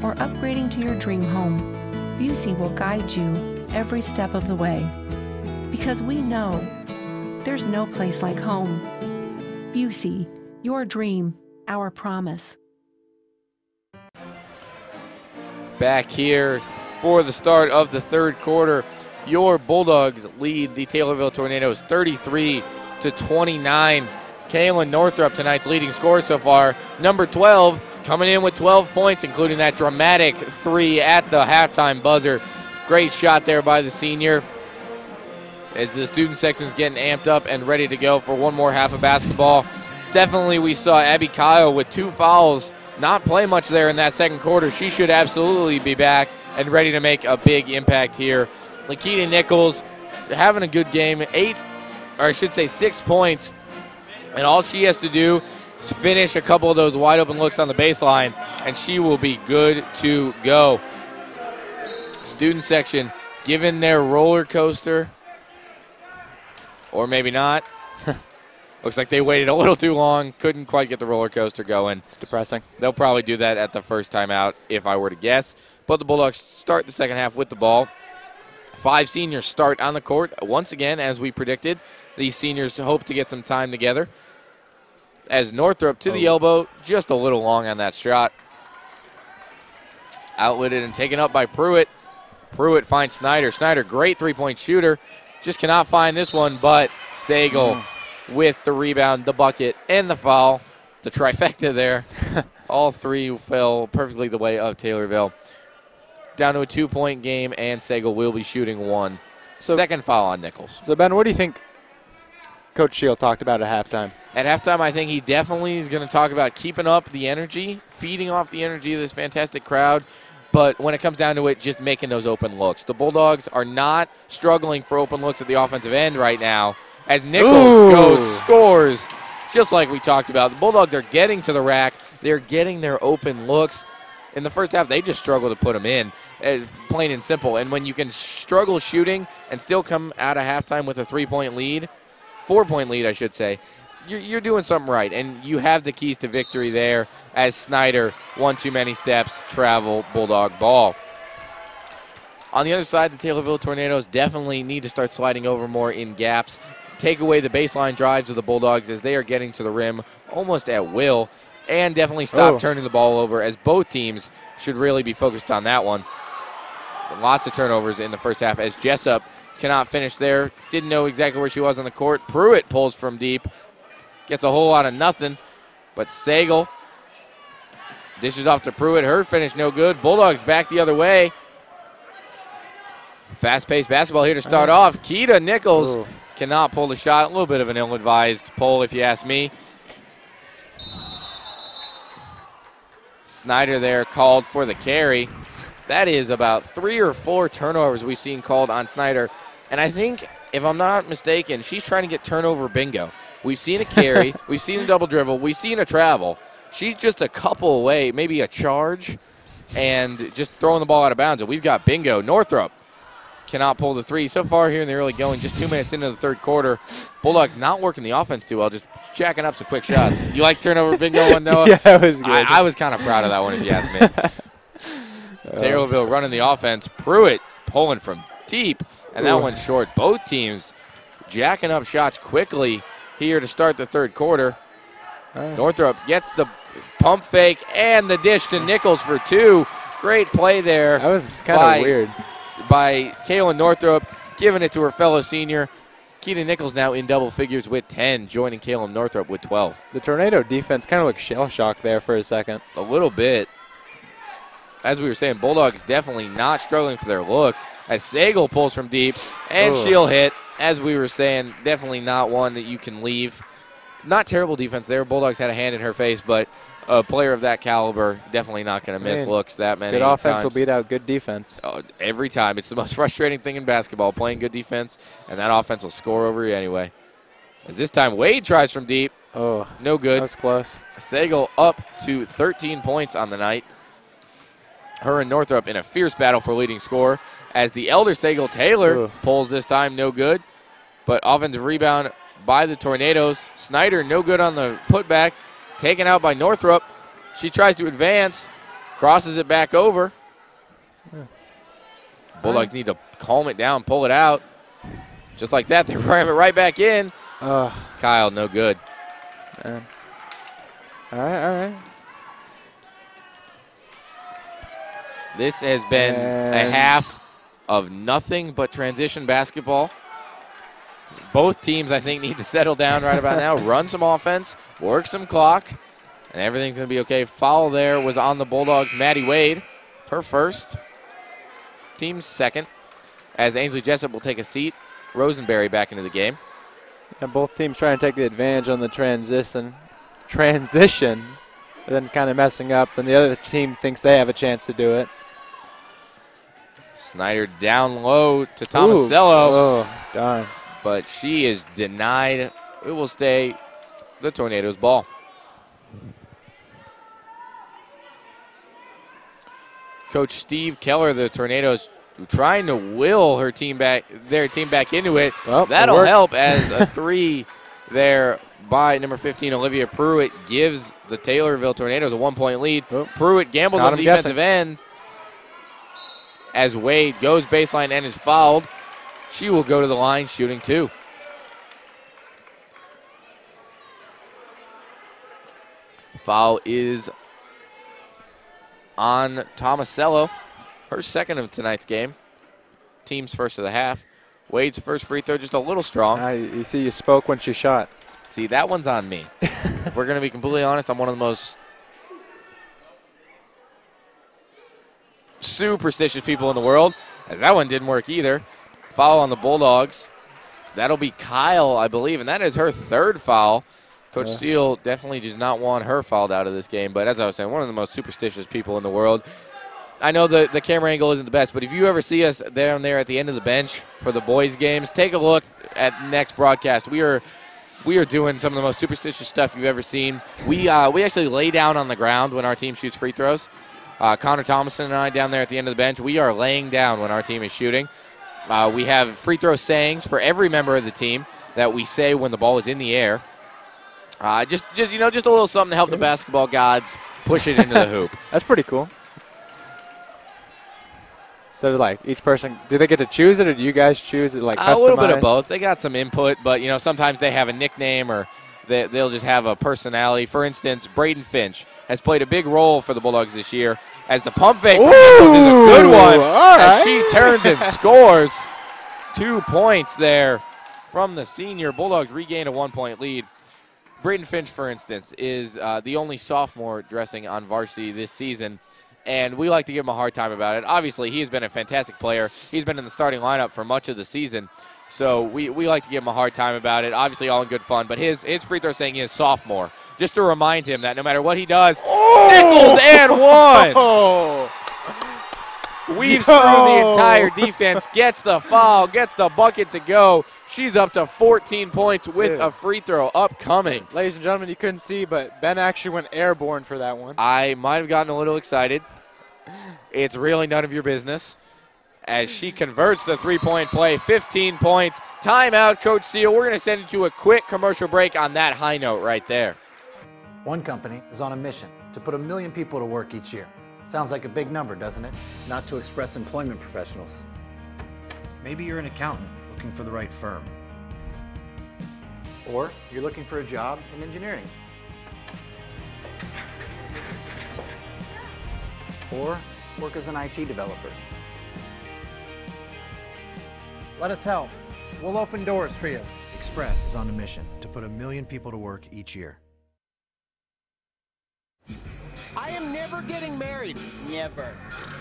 or upgrading to your dream home, Busey will guide you every step of the way. Because we know there's no place like home. Busey, your dream, our promise. Back here for the start of the third quarter. Your Bulldogs lead the Taylorville Tornadoes 33-21. to 29. Kaylin Northrup, tonight's leading scorer so far. Number 12 coming in with 12 points, including that dramatic 3 at the halftime buzzer. Great shot there by the senior. As the student section's getting amped up and ready to go for one more half of basketball. Definitely we saw Abby Kyle with 2 fouls not play much there in that second quarter. She should absolutely be back and ready to make a big impact here. Lakita Nichols having a good game, 6 points, and all she has to do is finish a couple of those wide open looks on the baseline, and she will be good to go. Student section given their roller coaster, or maybe not. Looks like they waited a little too long, couldn't quite get the roller coaster going. It's depressing. They'll probably do that at the first time out, if I were to guess. But the Bulldogs start the second half with the ball. 5 seniors start on the court. Once again, as we predicted, these seniors hope to get some time together. As Northrup to the elbow, just a little long on that shot. Outletted and taken up by Pruitt. Pruitt finds Snyder. Snyder, great three-point shooter. Just cannot find this one, but Sagal with the rebound, the bucket, and the foul. The trifecta there. All 3 fell perfectly the way of Taylorville. Down to a 2-point game, and Sagal will be shooting 1. Second foul on Nichols. So, Ben, what do you think Coach Shield talked about at halftime? At halftime, I think he definitely is going to talk about keeping up the energy, feeding off the energy of this fantastic crowd. But when it comes down to it, just making those open looks. The Bulldogs are not struggling for open looks at the offensive end right now. As Nichols goes, scores, just like we talked about. The Bulldogs are getting to the rack. They're getting their open looks. In the first half, they just struggle to put them in, plain and simple. And when you can struggle shooting and still come out of halftime with a 3-point lead, 4-point lead, I should say, you're doing something right. And you have the keys to victory there as Snyder, one too many steps, travel, Bulldog ball. On the other side, the Taylorville Tornadoes definitely need to start sliding over more in gaps, take away the baseline drives of the Bulldogs as they are getting to the rim almost at will, and definitely stop turning the ball over, as both teams should really be focused on that one. Lots of turnovers in the first half as Jessup cannot finish there. Didn't know exactly where she was on the court. Pruitt pulls from deep. Gets a whole lot of nothing. But Sagal dishes off to Pruitt. Her finish no good. Bulldogs back the other way. Fast-paced basketball here to start off. Keita Nichols cannot pull the shot. A little bit of an ill-advised pull, if you ask me. Snyder there called for the carry. That is about 3 or 4 turnovers we've seen called on Snyder. And I think, if I'm not mistaken, she's trying to get turnover bingo. We've seen a carry. We've seen a double dribble. We've seen a travel. She's just a couple away, maybe a charge, and just throwing the ball out of bounds. And we've got bingo. Northrup cannot pull the 3. So far here in the early going, just 2 minutes into the third quarter, Bulldogs not working the offense too well, just jacking up some quick shots. You like turnover bingo one, Noah? Yeah, it was good. I was kind of proud of that one, if you ask me. Taylorville running the offense. Pruitt pulling from deep, and that one's short. Both teams jacking up shots quickly here to start the third quarter. Northrup gets the pump fake and the dish to Nichols for 2. Great play there. That was kind of weird. By Kaylin Northrup, giving it to her fellow senior. Keita Nichols now in double figures with 10, joining Kaylin Northrup with 12. The Tornado defense kind of looked shell-shocked there for a second. A little bit. As we were saying, Bulldogs definitely not struggling for their looks. As Sagal pulls from deep, and she'll hit. As we were saying, definitely not one that you can leave. Not terrible defense there. Bulldogs had a hand in her face, but a player of that caliber definitely not going to miss looks that many times. Good offense times. will beat out good defense. Every time. It's the most frustrating thing in basketball, playing good defense, and that offense will score over you anyway. As this time, Wade tries from deep. Oh, no good. That was close. Sagal up to 13 points on the night. Her and Northrup in a fierce battle for leading scorer as the elder Sagal Taylor pulls this time, no good. But offensive rebound by the Tornadoes. Snyder no good on the putback, taken out by Northrup. She tries to advance, crosses it back over. Bulldogs need to calm it down, pull it out. Just like that, they ram it right back in. Kyle, no good. All right. This has been a half of nothing but transition basketball. Both teams, I think, need to settle down right about now, run some offense, work some clock, and everything's going to be okay. Foul there was on the Bulldogs. Maddie Wade, her first, team's second, as Ainsley Jessup will take a seat. Rosenberry back into the game. And both teams trying to take the advantage on the transition, but then kind of messing up. Then the other team thinks they have a chance to do it. Snyder down low to Tomasello. Oh, darn. But she is denied. It will stay the Tornadoes' ball. Coach Steve Keller, the Tornadoes, trying to will their team back into it. Well, that'll help as a 3 there by number 15, Olivia Pruitt, gives the Taylorville Tornadoes a 1-point lead. Pruitt gambles on the defensive ends as Wade goes baseline and is fouled. She will go to the line shooting 2. Foul is on Tomasello, her second of tonight's game. Team's first of the half. Wade's first free throw just a little strong. You see, you spoke when she shot. See, that one's on me. If we're going to be completely honest, I'm one of the most superstitious people in the world, as that one didn't work either. Foul on the Bulldogs. That'll be Kyle, I believe, and that is her third foul. Coach Steele definitely does not want her fouled out of this game, but as I was saying, one of the most superstitious people in the world. I know the camera angle isn't the best, but if you ever see us down there at the end of the bench for the boys' games, take a look at next broadcast. We are doing some of the most superstitious stuff you've ever seen. We actually lay down on the ground when our team shoots free throws. Connor Thomason and I down there at the end of the bench, we are laying down when our team is shooting. We have free throw sayings for every member of the team that we say when the ball is in the air. Just a little something to help the basketball gods push it into the hoop. That's pretty cool. So, like, each person, do they get to choose it, or do you guys choose it, like, customized? A little bit of both. They got some input, but, sometimes they have a nickname or they'll just have a personality. For instance, Braden Finch has played a big role for the Bulldogs this year as the pump fake is a good one as she turns and scores 2 points there from the senior. Bulldogs regain a 1-point lead. Braden Finch, for instance, is the only sophomore dressing on varsity this season, and we like to give him a hard time about it. Obviously, he has been a fantastic player. He's been in the starting lineup for much of the season, so we like to give him a hard time about it. Obviously, all in good fun, but his free throw saying is sophomore, just to remind him that no matter what he does, Nichols and one! Weaves through the entire defense, gets the foul, gets the bucket to go. She's up to 14 points with a free throw upcoming. Ladies and gentlemen, you couldn't see, but Ben actually went airborne for that one. I might have gotten a little excited. It's really none of your business as she converts the three-point play, 15 points. Timeout, Coach Seal. We're going to send you to a quick commercial break on that high note right there. One company is on a mission to put 1 million people to work each year. Sounds like a big number, doesn't it? Not to express employment professionals. Maybe you're an accountant looking for the right firm. Or you're looking for a job in engineering. Or work as an IT developer. Let us help. We'll open doors for you. Express is on a mission to put 1 million people to work each year. I am never getting married. Never.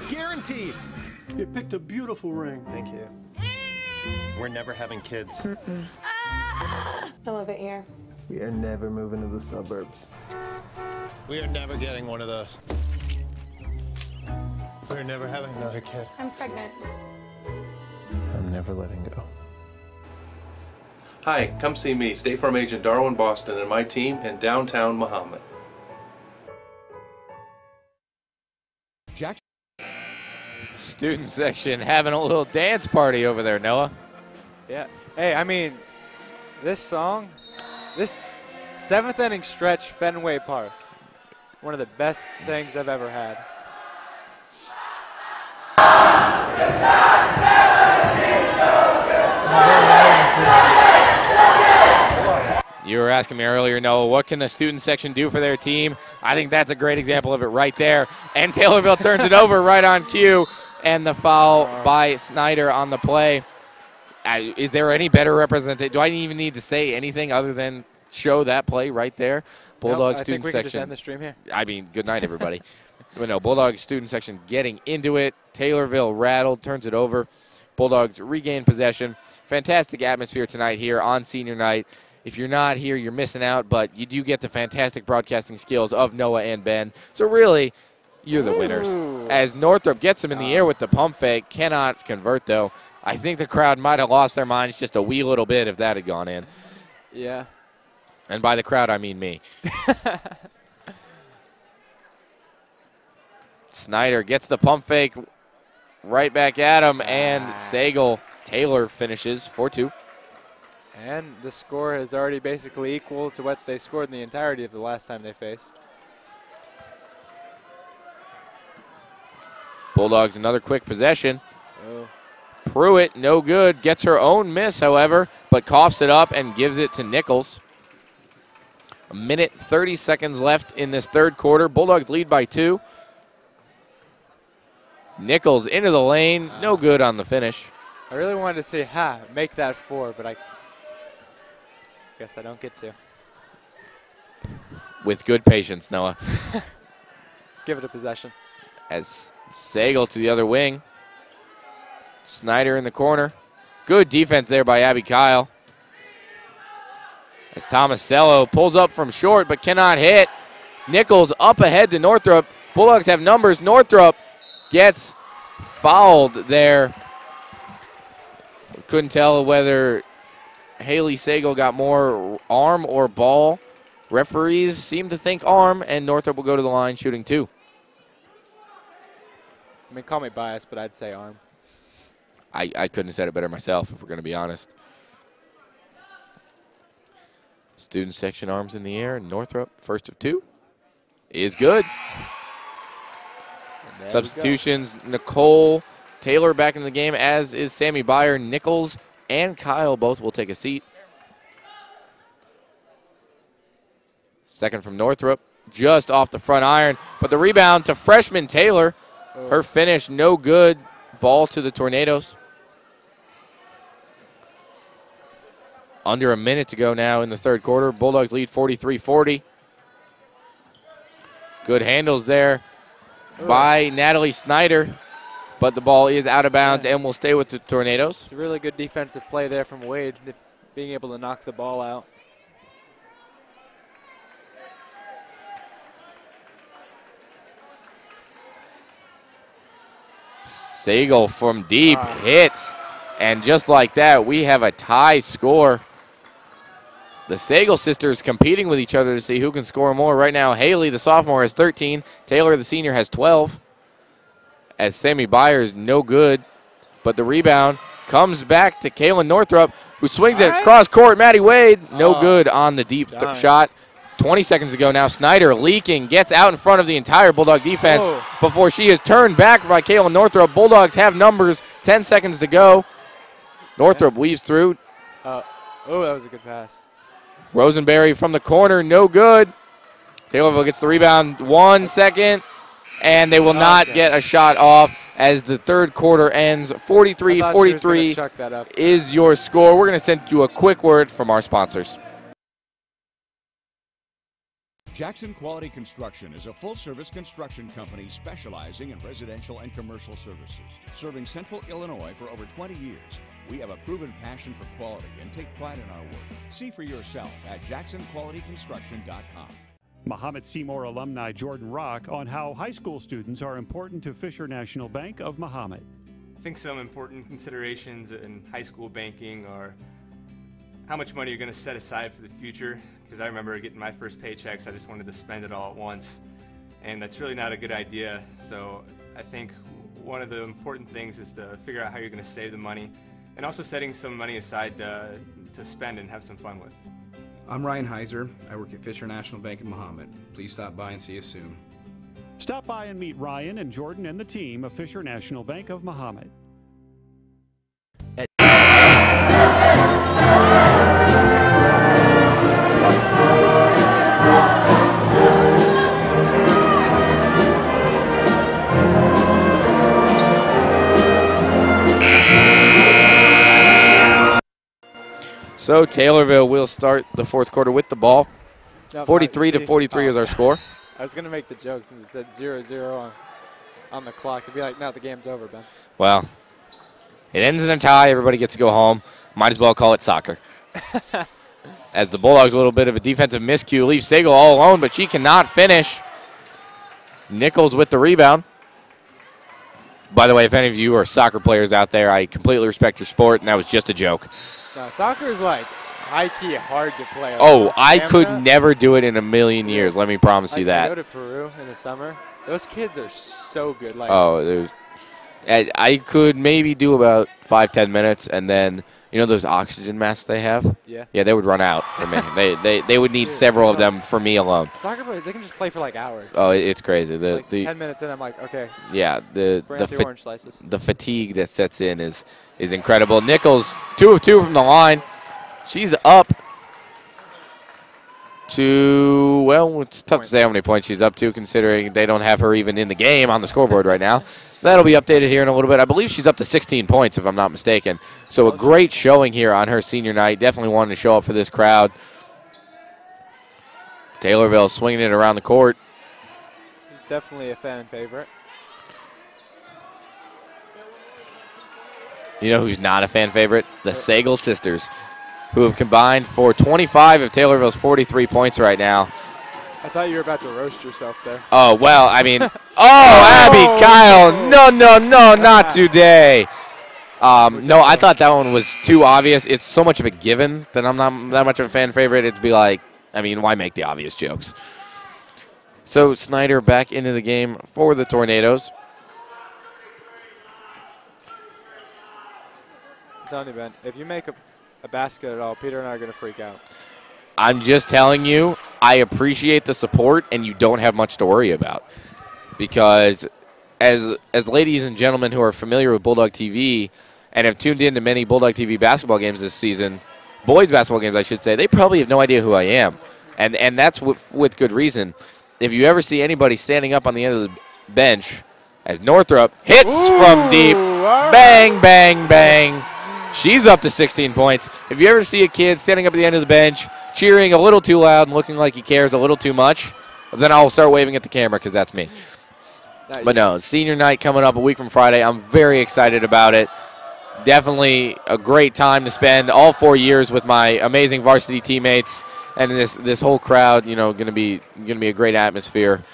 Guaranteed. You picked a beautiful ring. Thank you. We're never having kids. Some of it here. We are never moving to the suburbs. We are never getting one of those. We're never having another kid. I'm pregnant. I'm never letting go. Hi, come see me, State Farm Agent Darwin Boston, and my team in downtown Mahomet. Student section having a little dance party over there, Noah. Yeah. Hey, I mean, this song, this 7th inning stretch, Fenway Park, one of the best things I've ever had. You were asking me earlier, Noah, what can the student section do for their team? I think that's a great example of it right there. And Taylorville turns it over right on cue. And the foul by Snyder on the play. Is there any better representation? Do I even need to say anything other than show that play right there? Bulldog I student think we section. can just end the stream here. I mean, good night, everybody. But no, Bulldog student section getting into it. Taylorville rattled, turns it over. Bulldogs regain possession. Fantastic atmosphere tonight here on senior night. If you're not here, you're missing out, but you do get the fantastic broadcasting skills of Noah and Ben. So really, you're the winners. As Northrop gets him in the air with the pump fake, cannot convert though. I think the crowd might have lost their minds just a wee little bit if that had gone in. Yeah. And by the crowd, I mean me. Snyder gets the pump fake right back at him, and Taylor finishes 4-2. And the score is already basically equal to what they scored in the entirety of the last time they faced. Bulldogs another quick possession. Pruitt, no good. Gets her own miss, however, but coughs it up and gives it to Nichols. 1:30 seconds left in this third quarter. Bulldogs lead by 2. Nichols into the lane, no good on the finish. I really wanted to say, make that 4, but I guess I don't get to. With good patience, Noah. Give it a possession. As Sagal to the other wing. Snyder in the corner. Good defense there by Abby Kyle. As Tomasello pulls up from short but cannot hit. Nichols up ahead to Northrop. Bulldogs have numbers. Northrop gets fouled there. Couldn't tell whether Haley Sagal got more arm or ball. Referees seem to think arm, and Northrop will go to the line shooting 2. I mean, call me biased, but I'd say arm. I couldn't have said it better myself, if we're going to be honest. Student section arms in the air. Northrop, first of 2, is good. Substitutions, Nicole Taylor back in the game, as is Sammy Byer. Nichols and Kyle both will take a seat. Second from Northrop, just off the front iron, but the rebound to freshman Taylor. Her finish, no good. Ball to the Tornadoes. Under a minute to go now in the third quarter. Bulldogs lead 43-40. Good handles there by Natalie Snyder, but the ball is out of bounds and will stay with the Tornadoes. It's a really good defensive play there from Wade, being able to knock the ball out. Sagal from deep hits, and just like that, we have a tie score. The Sagal sisters competing with each other to see who can score more. Right now, Haley, the sophomore, has 13. Taylor, the senior, has 12. As Sammy Byers, no good. But the rebound comes back to Kaylin Northrop, who swings it across court. Maddie Wade, no good on the deep shot. 20 seconds ago now, Snyder leaking, gets out in front of the entire Bulldog defense before she is turned back by Kaylin Northrop. Bulldogs have numbers, 10 seconds to go. Northrop weaves through. That was a good pass. Rosenberry from the corner, no good. Taylorville gets the rebound, 1 second, and they will not get a shot off as the third quarter ends. 43-43 is your score. We're going to send you a quick word from our sponsors. Jackson Quality Construction is a full-service construction company specializing in residential and commercial services. Serving Central Illinois for over 20 years, we have a proven passion for quality and take pride in our work. See for yourself at jacksonqualityconstruction.com. Mahomet-Seymour alumni Jordan Rock on how high school students are important to Fisher National Bank of Mahomet. I think some important considerations in high school banking are how much money you're going to set aside for the future, because I remember getting my first paychecks, I just wanted to spend it all at once, and that's really not a good idea. So I think one of the important things is to figure out how you're going to save the money, and also setting some money aside to spend and have some fun with. I'm Ryan Heiser. I work at Fisher National Bank of Mahomet. Please stop by and see us soon. Stop by and meet Ryan and Jordan and the team of Fisher National Bank of Mahomet. So Taylorville will start the fourth quarter with the ball. No, 43-43 is our score. I was going to make the joke since it said 0-0 on the clock to be like, no, the game's over, Ben. Well, it ends in a tie. Everybody gets to go home. Might as well call it soccer. As the Bulldogs, a little bit of a defensive miscue, leaves Sagal all alone, but she cannot finish. Nichols with the rebound. By the way, if any of you are soccer players out there, I completely respect your sport, and that was just a joke. No, soccer is like high-key hard to play. Oh, I could never do it in a million years. Let me promise you that. I go to Peru in the summer. Those kids are so good. Like, I could maybe do about 5-10 minutes, and then you know those oxygen masks they have? Yeah. Yeah, they would run out for me. they would need several of them for me alone. Soccer players, they can just play for like hours. Oh, it's crazy. Like 10 minutes in, I'm like, okay. Yeah, the orange slices. The fatigue that sets in is incredible. Nichols 2 of 2 from the line. She's up to, well, it's tough to say how many points she's up to considering they don't have her even in the game on the scoreboard right now. That'll be updated here in a little bit. I believe she's up to 16 points if I'm not mistaken. So a great showing here on her senior night. Definitely wanted to show up for this crowd. Taylorville swinging it around the court. He's definitely a fan favorite. You know who's not a fan favorite? The Sagal sisters, who have combined for 25 of Taylorville's 43 points right now. I thought you were about to roast yourself there. Oh, well, I mean, Abby Kyle, no, not today. No, I thought that one was too obvious. It's so much of a given that I'm not that much of a fan favorite. It'd be like, I mean, why make the obvious jokes? So Snyder back into the game for the Tornadoes. I'm telling you, Ben, if you make a basket at all, Peter and I are going to freak out. I'm just telling you, I appreciate the support, and you don't have much to worry about. Because as ladies and gentlemen who are familiar with Bulldog TV and have tuned into many Bulldog TV basketball games this season, boys basketball games, I should say, they probably have no idea who I am. And that's with good reason. If you ever see anybody standing up on the end of the bench, as Northrop hits from deep, bang, bang, bang. She's up to 16 points. If you ever see a kid standing up at the end of the bench, cheering a little too loud and looking like he cares a little too much, then I'll start waving at the camera because that's me. But no, senior night coming up a week from Friday. I'm very excited about it. Definitely a great time to spend all 4 years with my amazing varsity teammates and this whole crowd. You know, going to be a great atmosphere.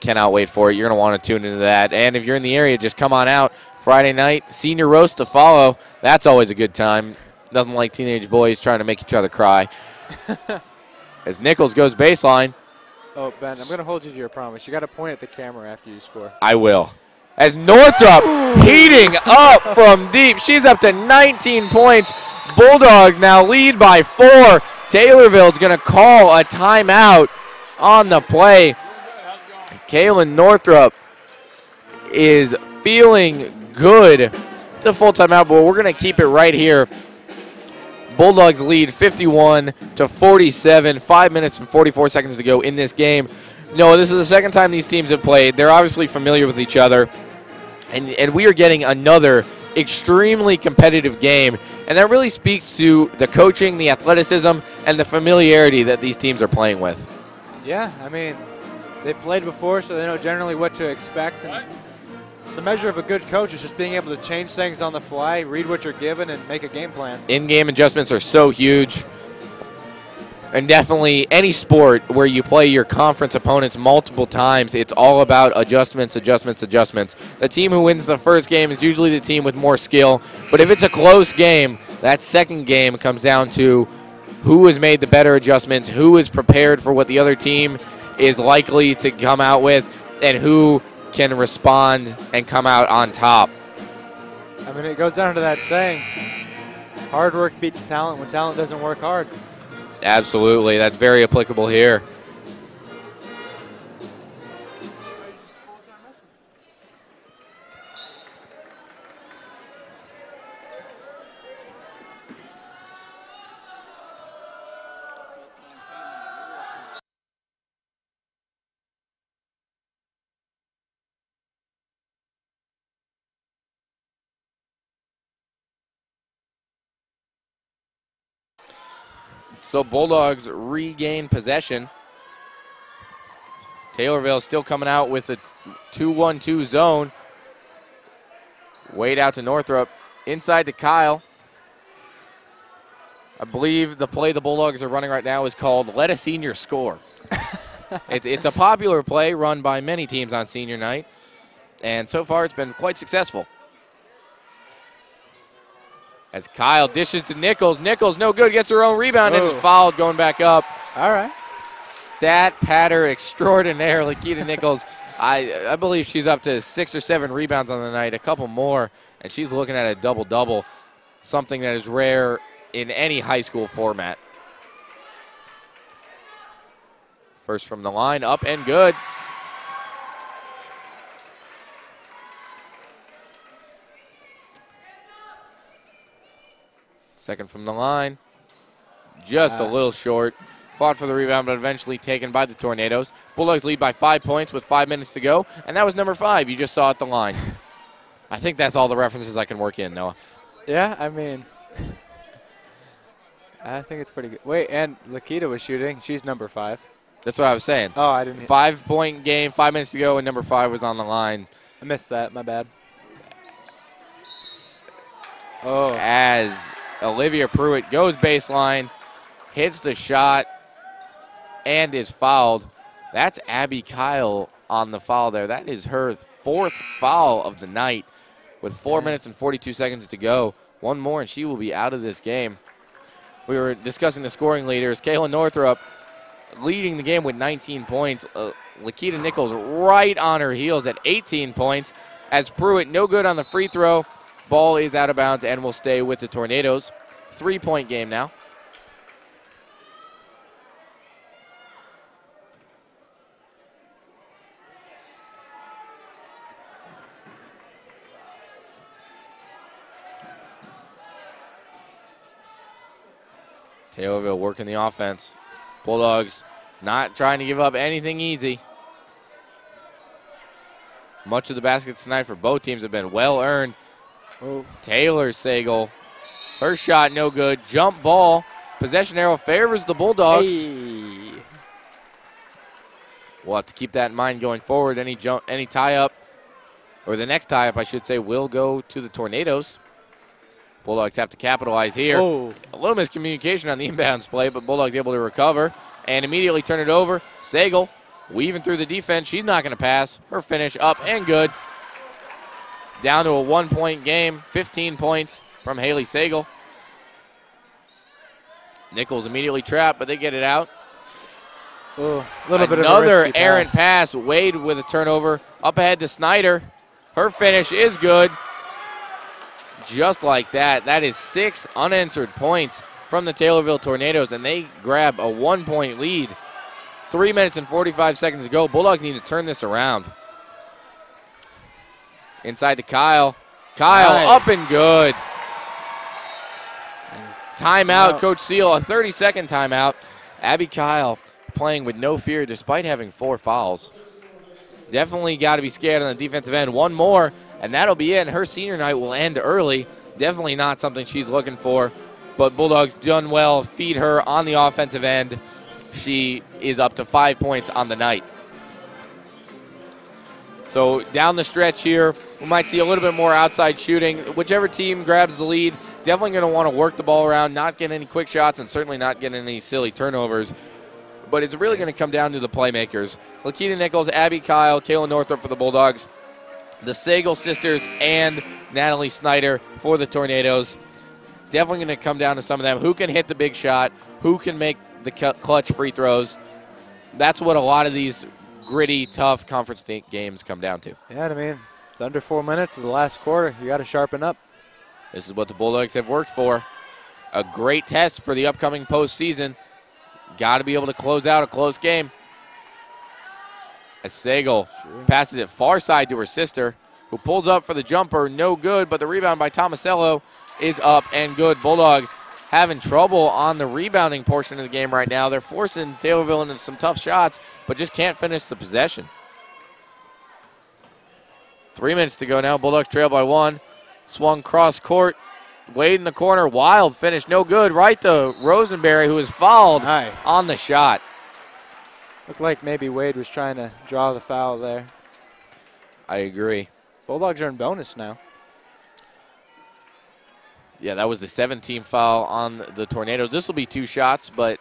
Cannot wait for it. You're going to want to tune into that. And if you're in the area, just come on out. Friday night, senior roast to follow. That's always a good time. Nothing like teenage boys trying to make each other cry. As Nichols goes baseline. Oh, Ben, I'm going to hold you to your promise. You got to point at the camera after you score. I will. As Northrop heating up from deep. She's up to 19 points. Bulldogs now lead by 4. Taylorville's going to call a timeout on the play. Kaylin Northrop is feeling good. It's a full timeout, but we're going to keep it right here. Bulldogs lead 51-47. 5 minutes and 44 seconds to go in this game. No, this is the second time these teams have played. They're obviously familiar with each other. And we are getting another extremely competitive game. And that really speaks to the coaching, the athleticism, and the familiarity that these teams are playing with. Yeah, I mean, they've played before, so they know generally what to expect. And the measure of a good coach is just being able to change things on the fly, read what you're given, and make a game plan. In-game adjustments are so huge. And definitely any sport where you play your conference opponents multiple times, it's all about adjustments. The team who wins the first game is usually the team with more skill. But if it's a close game, that second game comes down to who has made the better adjustments, who is prepared for what the other team is likely to come out with, and who can respond and come out on top. I mean, it goes down to that saying, hard work beats talent when talent doesn't work hard. Absolutely. That's very applicable here. So Bulldogs regain possession. Taylorville still coming out with a 2-1-2 zone. Wade out to Northrop. Inside to Kyle. I believe the play the Bulldogs are running right now is called Let a Senior Score. It's a popular play run by many teams on senior night. And so far it's been quite successful. As Kyle dishes to Nichols. Nichols, no good, gets her own rebound and is fouled going back up. All right. Stat patter extraordinaire, Lakita Nichols. I believe she's up to 6 or 7 rebounds on the night, a couple more, and she's looking at a double-double, something that is rare in any high school format. First from the line, up and good. Second from the line, just a little short. Fought for the rebound, but eventually taken by the Tornadoes. Bulldogs lead by 5 points with 5 minutes to go, and that was number 5 you just saw at the line. I think that's all the references I can work in, Noah. Yeah, I mean, I think it's pretty good. Wait, and Lakita was shooting. She's number 5. That's what I was saying. Oh, I didn't. 5-point game, 5 minutes to go, and number 5 was on the line. I missed that. My bad. Oh. As Olivia Pruitt goes baseline, hits the shot, and is fouled. That's Abby Kyle on the foul there. That is her 4th foul of the night with 4 minutes and 42 seconds to go. One more and she will be out of this game. We were discussing the scoring leaders. Kayla Northrop leading the game with 19 points. Lakita Nichols right on her heels at 18 points. As Pruitt no good on the free throw. Ball is out of bounds and will stay with the Tornadoes. 3-point game now. Taylorville working the offense. Bulldogs not trying to give up anything easy. Much of the baskets tonight for both teams have been well earned. Taylor Sagal, her shot no good. Jump ball. Possession arrow favors the Bulldogs. Hey. We'll have to keep that in mind going forward. Any tie-up, or the next tie-up, I should say, will go to the Tornadoes. Bulldogs have to capitalize here. Oh. A little miscommunication on the inbounds play, but Bulldogs able to recover and immediately turn it over. Sagal weaving through the defense. She's not going to pass. Her finish up and good. Down to a 1-point game. 15 points from Haley Sagal. Nichols immediately trapped, but they get it out. Oh, a little bit of another a errant pass. Wade with a turnover. Up ahead to Snyder. Her finish is good. Just like that. That is 6 unanswered points from the Taylorville Tornadoes, and they grab a 1-point lead. 3 minutes and 45 seconds to go. Bulldogs need to turn this around. Inside to Kyle. Kyle Nice. Up and good. Timeout, Coach Seal, a 30-second timeout. Abby Kyle playing with no fear despite having 4 fouls. Definitely got to be scared on the defensive end. One more, and that'll be it. And her senior night will end early. Definitely not something she's looking for. But Bulldogs done well. Feed her on the offensive end. She is up to 5 points on the night. So down the stretch here, we might see a little bit more outside shooting. Whichever team grabs the lead, definitely going to want to work the ball around, not get any quick shots, and certainly not get any silly turnovers. But it's really going to come down to the playmakers. Lakita Nichols, Abby Kyle, Kayla Northrop for the Bulldogs, the Sagal sisters, and Natalie Snyder for the Tornadoes. Definitely going to come down to some of them. Who can hit the big shot? Who can make the clutch free throws? That's what a lot of these gritty, tough conference games come down to. Yeah, I mean, it's under 4 minutes of the last quarter. You got to sharpen up. This is what the Bulldogs have worked for. A great test for the upcoming postseason. Got to be able to close out a close game. As Sagal passes it far side to her sister, who pulls up for the jumper. No good, but the rebound by Tomasello is up and good. Bulldogs having trouble on the rebounding portion of the game right now. They're forcing Taylorville into some tough shots, but just can't finish the possession. 3 minutes to go now. Bulldogs trail by 1. Swung cross court. Wade in the corner, wild finish, no good. Right to Rosenberry, who is fouled on the shot. Looked like maybe Wade was trying to draw the foul there. I agree. Bulldogs are in bonus now. Yeah, that was the 17th foul on the Tornadoes. This will be 2 shots, but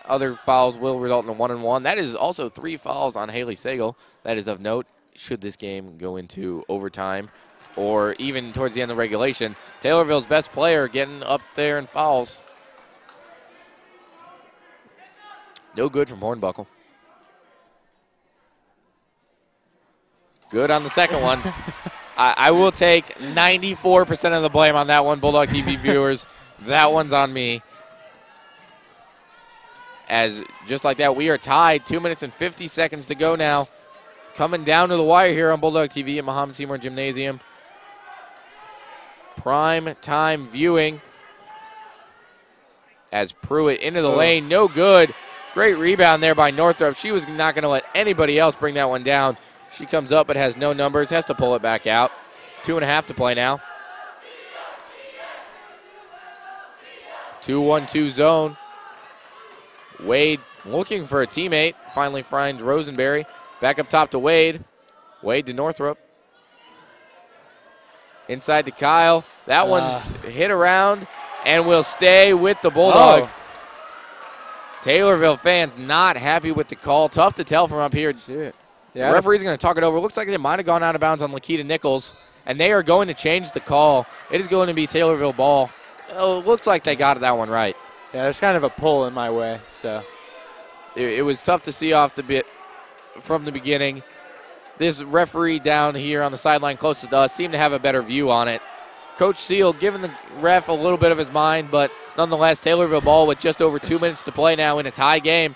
other fouls will result in a 1-and-1. That is also 3 fouls on Haley Sagal. That is of note. Should this game go into overtime or even towards the end of regulation, Taylorville's best player getting up there in fouls. No good from Hornbuckle. Good on the second one. I will take 94% of the blame on that one, Bulldog TV viewers. That one's on me. As just like that, we are tied. 2 minutes and 50 seconds to go now. Coming down to the wire here on Bulldog TV at Mahomet-Seymour Gymnasium. Prime time viewing. As Pruitt into the lane, no good. Great rebound there by Northrop. She was not going to let anybody else bring that one down. She comes up but has no numbers, has to pull it back out. 2.5 to play now. 2-1-2 zone. Wade looking for a teammate. Finally finds Rosenberry. Back up top to Wade. Wade to Northrop. Inside to Kyle. That one's hit around and will stay with the Bulldogs. Taylorville fans not happy with the call. Tough to tell from up here. Yeah, the referee's going to talk it over. Looks like it might have gone out of bounds on Lakita Nichols, and they are going to change the call. It is going to be Taylorville ball. Oh, it looks like they got that one right. Yeah, there's kind of a pull in my way, so. It was tough to see off the bit from the beginning. This referee down here on the sideline closest to us seemed to have a better view on it. Coach Seal giving the ref a little bit of his mind, but nonetheless, Taylorville ball with just over 2 minutes to play now in a tie game.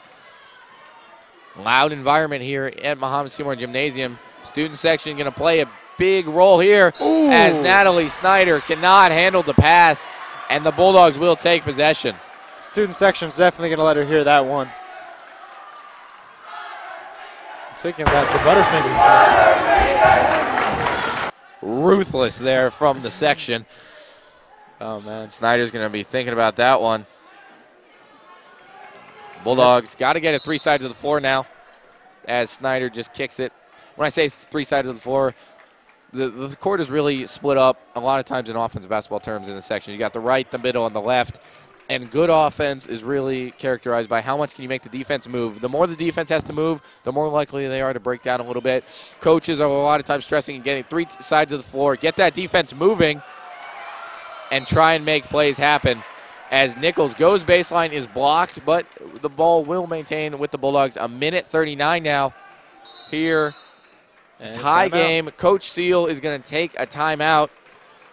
Loud environment here at Mahomet-Seymour Gymnasium. Student section going to play a big role here as Natalie Snyder cannot handle the pass, and the Bulldogs will take possession. Student section's definitely going to let her hear that one. Speaking of that, the Butterfingers. Ruthless there from the section. Oh, man. Snyder's going to be thinking about that one. Bulldogs got to get it 3 sides of the floor now as Snyder just kicks it. When I say 3 sides of the floor, the court is really split up a lot of times in offensive basketball terms in the section. You got the right, the middle, and the left. And good offense is really characterized by how much can you make the defense move. The more the defense has to move, the more likely they are to break down a little bit. Coaches are a lot of times stressing and getting 3 sides of the floor. Get that defense moving and try and make plays happen. As Nichols goes baseline, is blocked, but the ball will maintain with the Bulldogs. 1:39 now here. Tie game. Coach Seal is going to take a timeout.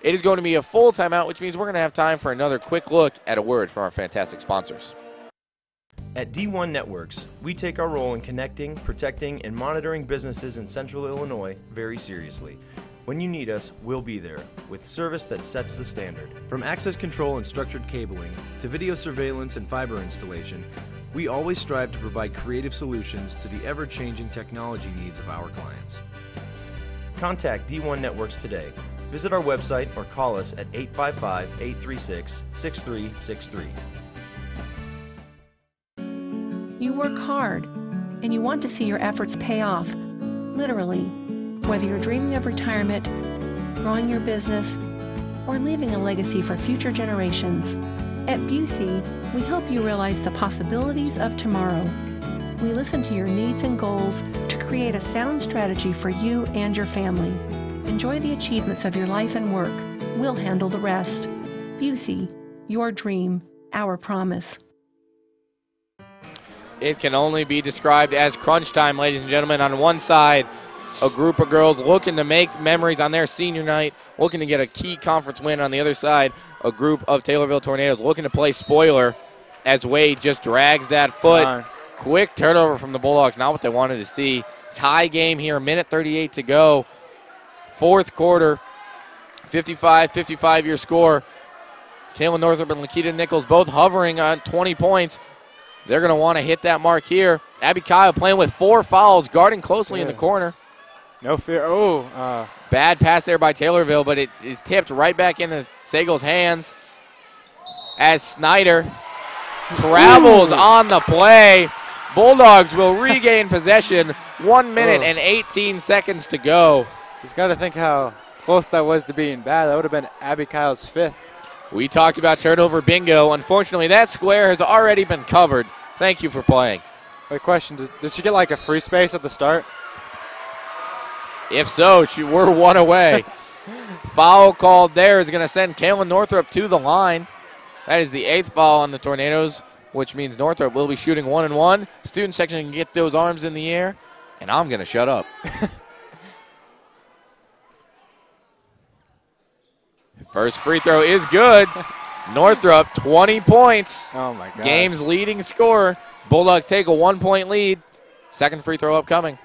It is going to be a full timeout, which means we're going to have time for another quick look at a word from our fantastic sponsors. At D1 Networks, we take our role in connecting, protecting, and monitoring businesses in Central Illinois very seriously. When you need us, we'll be there, with service that sets the standard. From access control and structured cabling, to video surveillance and fiber installation, we always strive to provide creative solutions to the ever-changing technology needs of our clients. Contact D1 Networks today. Visit our website or call us at 855-836-6363. You work hard, and you want to see your efforts pay off, literally. Whether you're dreaming of retirement, growing your business, or leaving a legacy for future generations, at Busey, we help you realize the possibilities of tomorrow. We listen to your needs and goals to create a sound strategy for you and your family. Enjoy the achievements of your life and work. We'll handle the rest. Busey, your dream, our promise. It can only be described as crunch time, ladies and gentlemen. On one side, a group of girls looking to make memories on their senior night, looking to get a key conference win. On the other side, a group of Taylorville Tornadoes looking to play spoiler as Wade just drags that foot. Quick turnover from the Bulldogs, not what they wanted to see. Tie game here, 1:38 to go. Fourth quarter, 55-55 your score. Kayla Northrop and Lakita Nichols both hovering on 20 points. They're going to want to hit that mark here. Abby Kyle playing with 4 fouls, guarding closely in the corner. No fear. Bad pass there by Taylorville, but it is tipped right back into Sagel's hands as Snyder travels on the play. Bulldogs will regain possession. 1 minute and 18 seconds to go. Just got to think how close that was to being bad. That would have been Abby Kyle's 5th. We talked about turnover bingo. Unfortunately, that square has already been covered. Thank you for playing. Wait, question, did she get like a free space at the start? If so, we're one away. Foul called there is going to send Kaylin Northrup to the line. That is the 8th foul on the Tornadoes, which means Northrup will be shooting 1-1. Student section can get those arms in the air, and I'm going to shut up. First free throw is good. Northrup, 20 points. Oh, my God. Game's leading scorer. Bulldogs take a 1-point lead. Second free throw upcoming.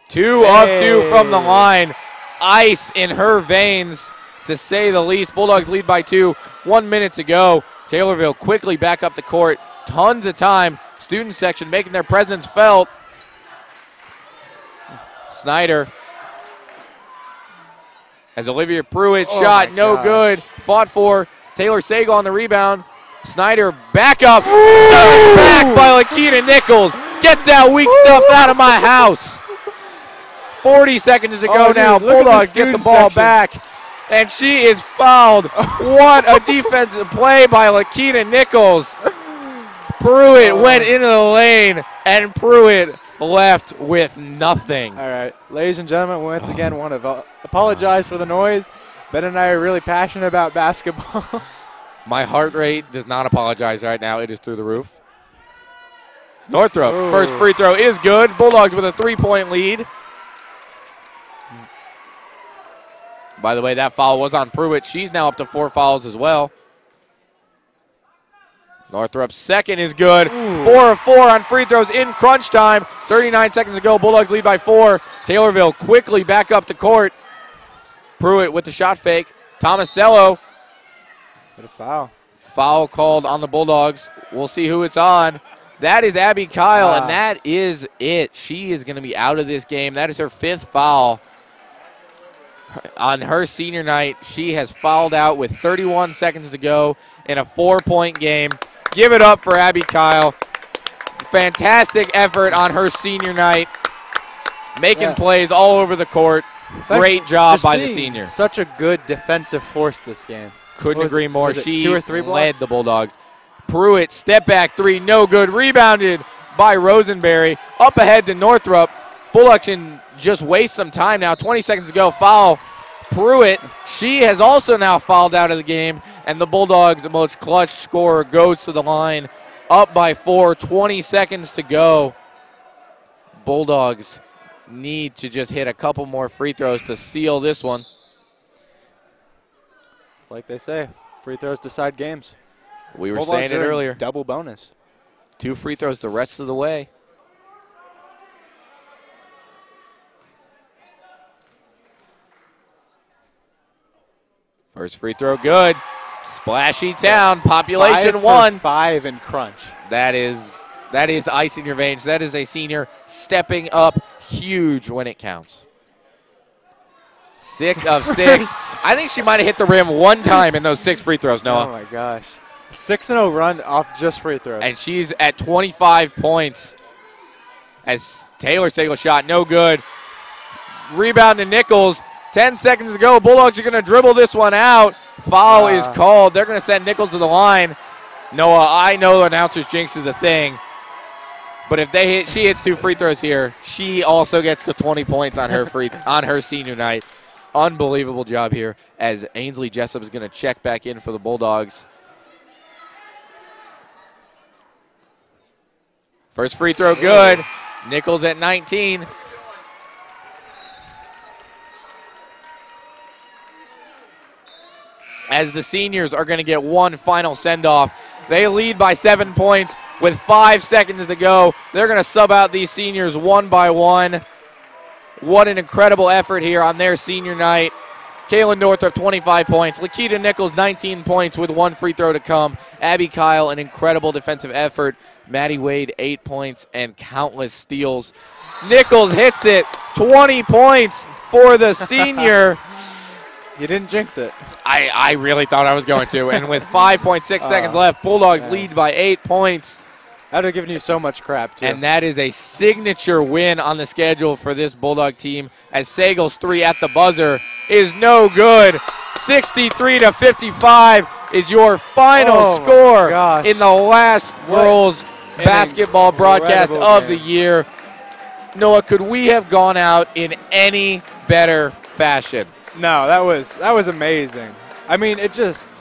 2 of 2 from the line. Ice in her veins, to say the least. Bulldogs lead by 2. 1 minute to go. Taylorville quickly back up the court. Tons of time. Student section making their presence felt. Snyder. As Olivia Pruitt shot, no good. Fought for. Taylor Sagal on the rebound. Snyder back up. Back by Lakita Nichols. Get that weak stuff out of my house. 40 seconds to go now. Bulldogs get the ball back. And she is fouled. What a defensive play by Lakita Nichols. Pruitt went into the lane, and Pruitt left with nothing. All right, ladies and gentlemen, once again, want to apologize for the noise. Ben and I are really passionate about basketball. My heart rate does not apologize right now. It is through the roof. Northrup, first free throw is good. Bulldogs with a 3-point lead. By the way, that foul was on Pruitt. She's now up to 4 fouls as well. Northrup's second is good. 4 of 4 on free throws in crunch time. 39 seconds to go. Bulldogs lead by 4. Taylorville quickly back up the court. Pruitt with the shot fake. Tomasello. What a foul. Foul called on the Bulldogs. We'll see who it's on. That is Abby Kyle, and that is it. She is going to be out of this game. That is her 5th foul. On her senior night, she has fouled out with 31 seconds to go in a 4-point game. Give it up for Abby Kyle. Fantastic effort on her senior night. Making plays all over the court. Great job by the senior. Such a good defensive force this game. Couldn't agree more. She 2 or 3 led the Bulldogs. Pruitt, step back 3, no good. Rebounded by Rosenberry. Up ahead to Northrup. Bulldogs can just waste some time now. 20 seconds to go. Foul. Pruitt, she has also now fouled out of the game, and the Bulldogs, the most clutch scorer, goes to the line. Up by 4, 20 seconds to go. Bulldogs need to just hit a couple more free throws to seal this one. It's like they say, free throws decide games. We were saying it earlier. Double bonus. 2 free throws the rest of the way. First free throw good. Splashy Town, population 1. 5 in crunch. That is ice in your veins. That is a senior stepping up huge when it counts. 6 of 6. I think she might have hit the rim 1 time in those 6 free throws, Noah. Oh, my gosh. 6-0 run off just free throws. And she's at 25 points as Taylor Sagal shot no good. Rebound to Nichols. 10 seconds to go. Bulldogs are going to dribble this one out. Foul is called. They're going to send Nichols to the line. Noah, I know announcers jinx is a thing, but if she hits 2 free throws here, she also gets to 20 points on her senior night. Unbelievable job here as Ainsley Jessup is going to check back in for the Bulldogs. First free throw good. Nichols at 19. As the seniors are going to get one final send-off. They lead by 7 points with 5 seconds to go. They're going to sub out these seniors one by one. What an incredible effort here on their senior night. Kaylin Northrup, 25 points. Lakita Nichols, 19 points with 1 free throw to come. Abby Kyle, an incredible defensive effort. Maddie Wade, 8 points and countless steals. Nichols hits it, 20 points for the senior. You didn't jinx it. I really thought I was going to. And with 5.6 seconds left, Bulldogs lead by 8 points. That would have given you so much crap, too. And that is a signature win on the schedule for this Bulldog team, as Sagel's 3 at the buzzer is no good. 63-55 is your final score in the last girls basketball broadcast of the year. Noah, could we have gone out in any better fashion? No, that was amazing. I mean, it just,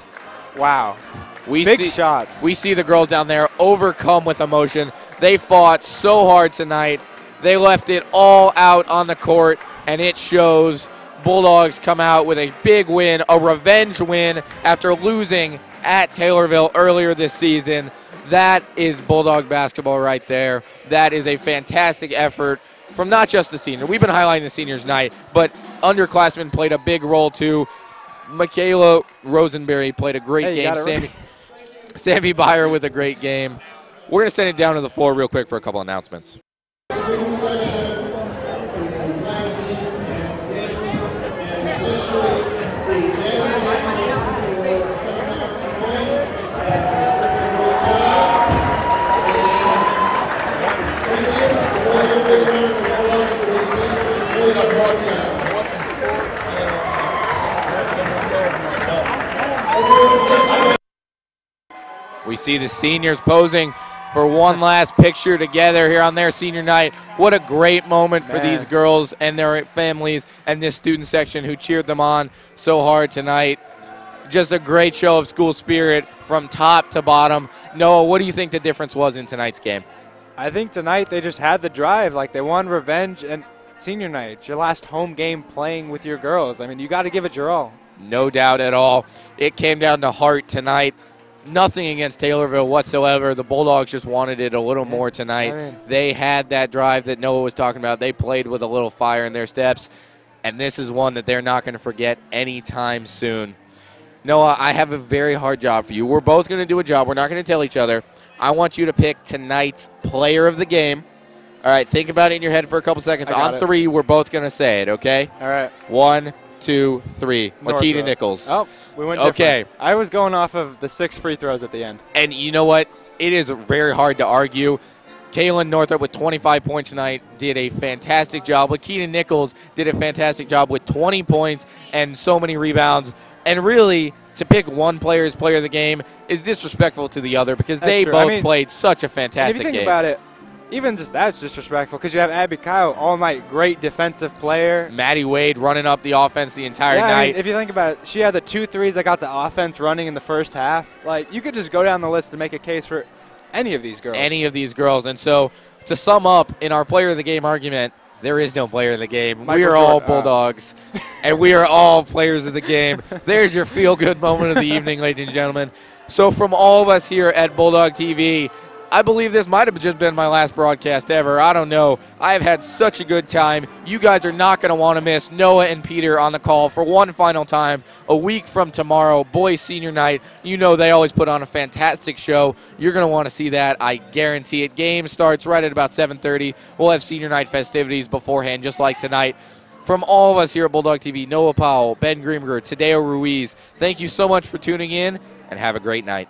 wow. Big shots. We see the girls down there overcome with emotion. They fought so hard tonight. They left it all out on the court, and it shows. Bulldogs come out with a big win, a revenge win after losing at Taylorville earlier this season. That is Bulldog basketball right there. That is a fantastic effort from not just the senior. We've been highlighting the seniors night, but underclassmen played a big role too. Michaela Rosenberry played a great game. Sammy Byer with a great game. We're going to send it down to the floor real quick for a couple announcements. We see the seniors posing for one last picture together here on their senior night. What a great moment for these girls and their families and this student section who cheered them on so hard tonight. Just a great show of school spirit from top to bottom. Noah, what do you think the difference was in tonight's game? I think tonight they just had the drive. Like, they won revenge, and senior night, it's your last home game playing with your girls. I mean, you got to give it your all. No doubt at all. It came down to heart tonight. Nothing against Taylorville whatsoever. The Bulldogs just wanted it a little more tonight. They had that drive that Noah was talking about. They played with a little fire in their steps, and this is one that they're not going to forget anytime soon. Noah, I have a very hard job for you. We're both going to do a job. We're not going to tell each other. I want you to pick tonight's player of the game. All right, think about it in your head for a couple seconds. On 3, we're both going to say it, okay? All right. 1, 2, 3. Lakita Nichols. Oh, we went okay. Different. I was going off of the 6 free throws at the end. And you know what? It is very hard to argue. Kaylin Northrup with 25 points tonight did a fantastic job. Lakita Nichols did a fantastic job with 20 points and so many rebounds. And really, to pick one player as player of the game is disrespectful to the other because they both played such a fantastic game. If you think about it, even just that's disrespectful because you have Abby Kyle all night, great defensive player. Maddie Wade running up the offense the entire night. I mean, if you think about it, she had the 2 threes that got the offense running in the first half. Like, you could just go down the list and make a case for any of these girls. Any of these girls. And so, to sum up, in our player of the game argument, there is no player of the game. We are all Bulldogs, and we are all players of the game. There's your feel-good moment of the evening, ladies and gentlemen. So from all of us here at Bulldog TV, I believe this might have just been my last broadcast ever. I don't know. I have had such a good time. You guys are not going to want to miss Noah and Peter on the call for one final time a week from tomorrow, boys senior night. You know they always put on a fantastic show. You're going to want to see that. I guarantee it. Game starts right at about 7:30. We'll have senior night festivities beforehand, just like tonight. From all of us here at Bulldog TV, Noah Powell, Ben Greenberger, Tadeo Ruiz, thank you so much for tuning in, and have a great night.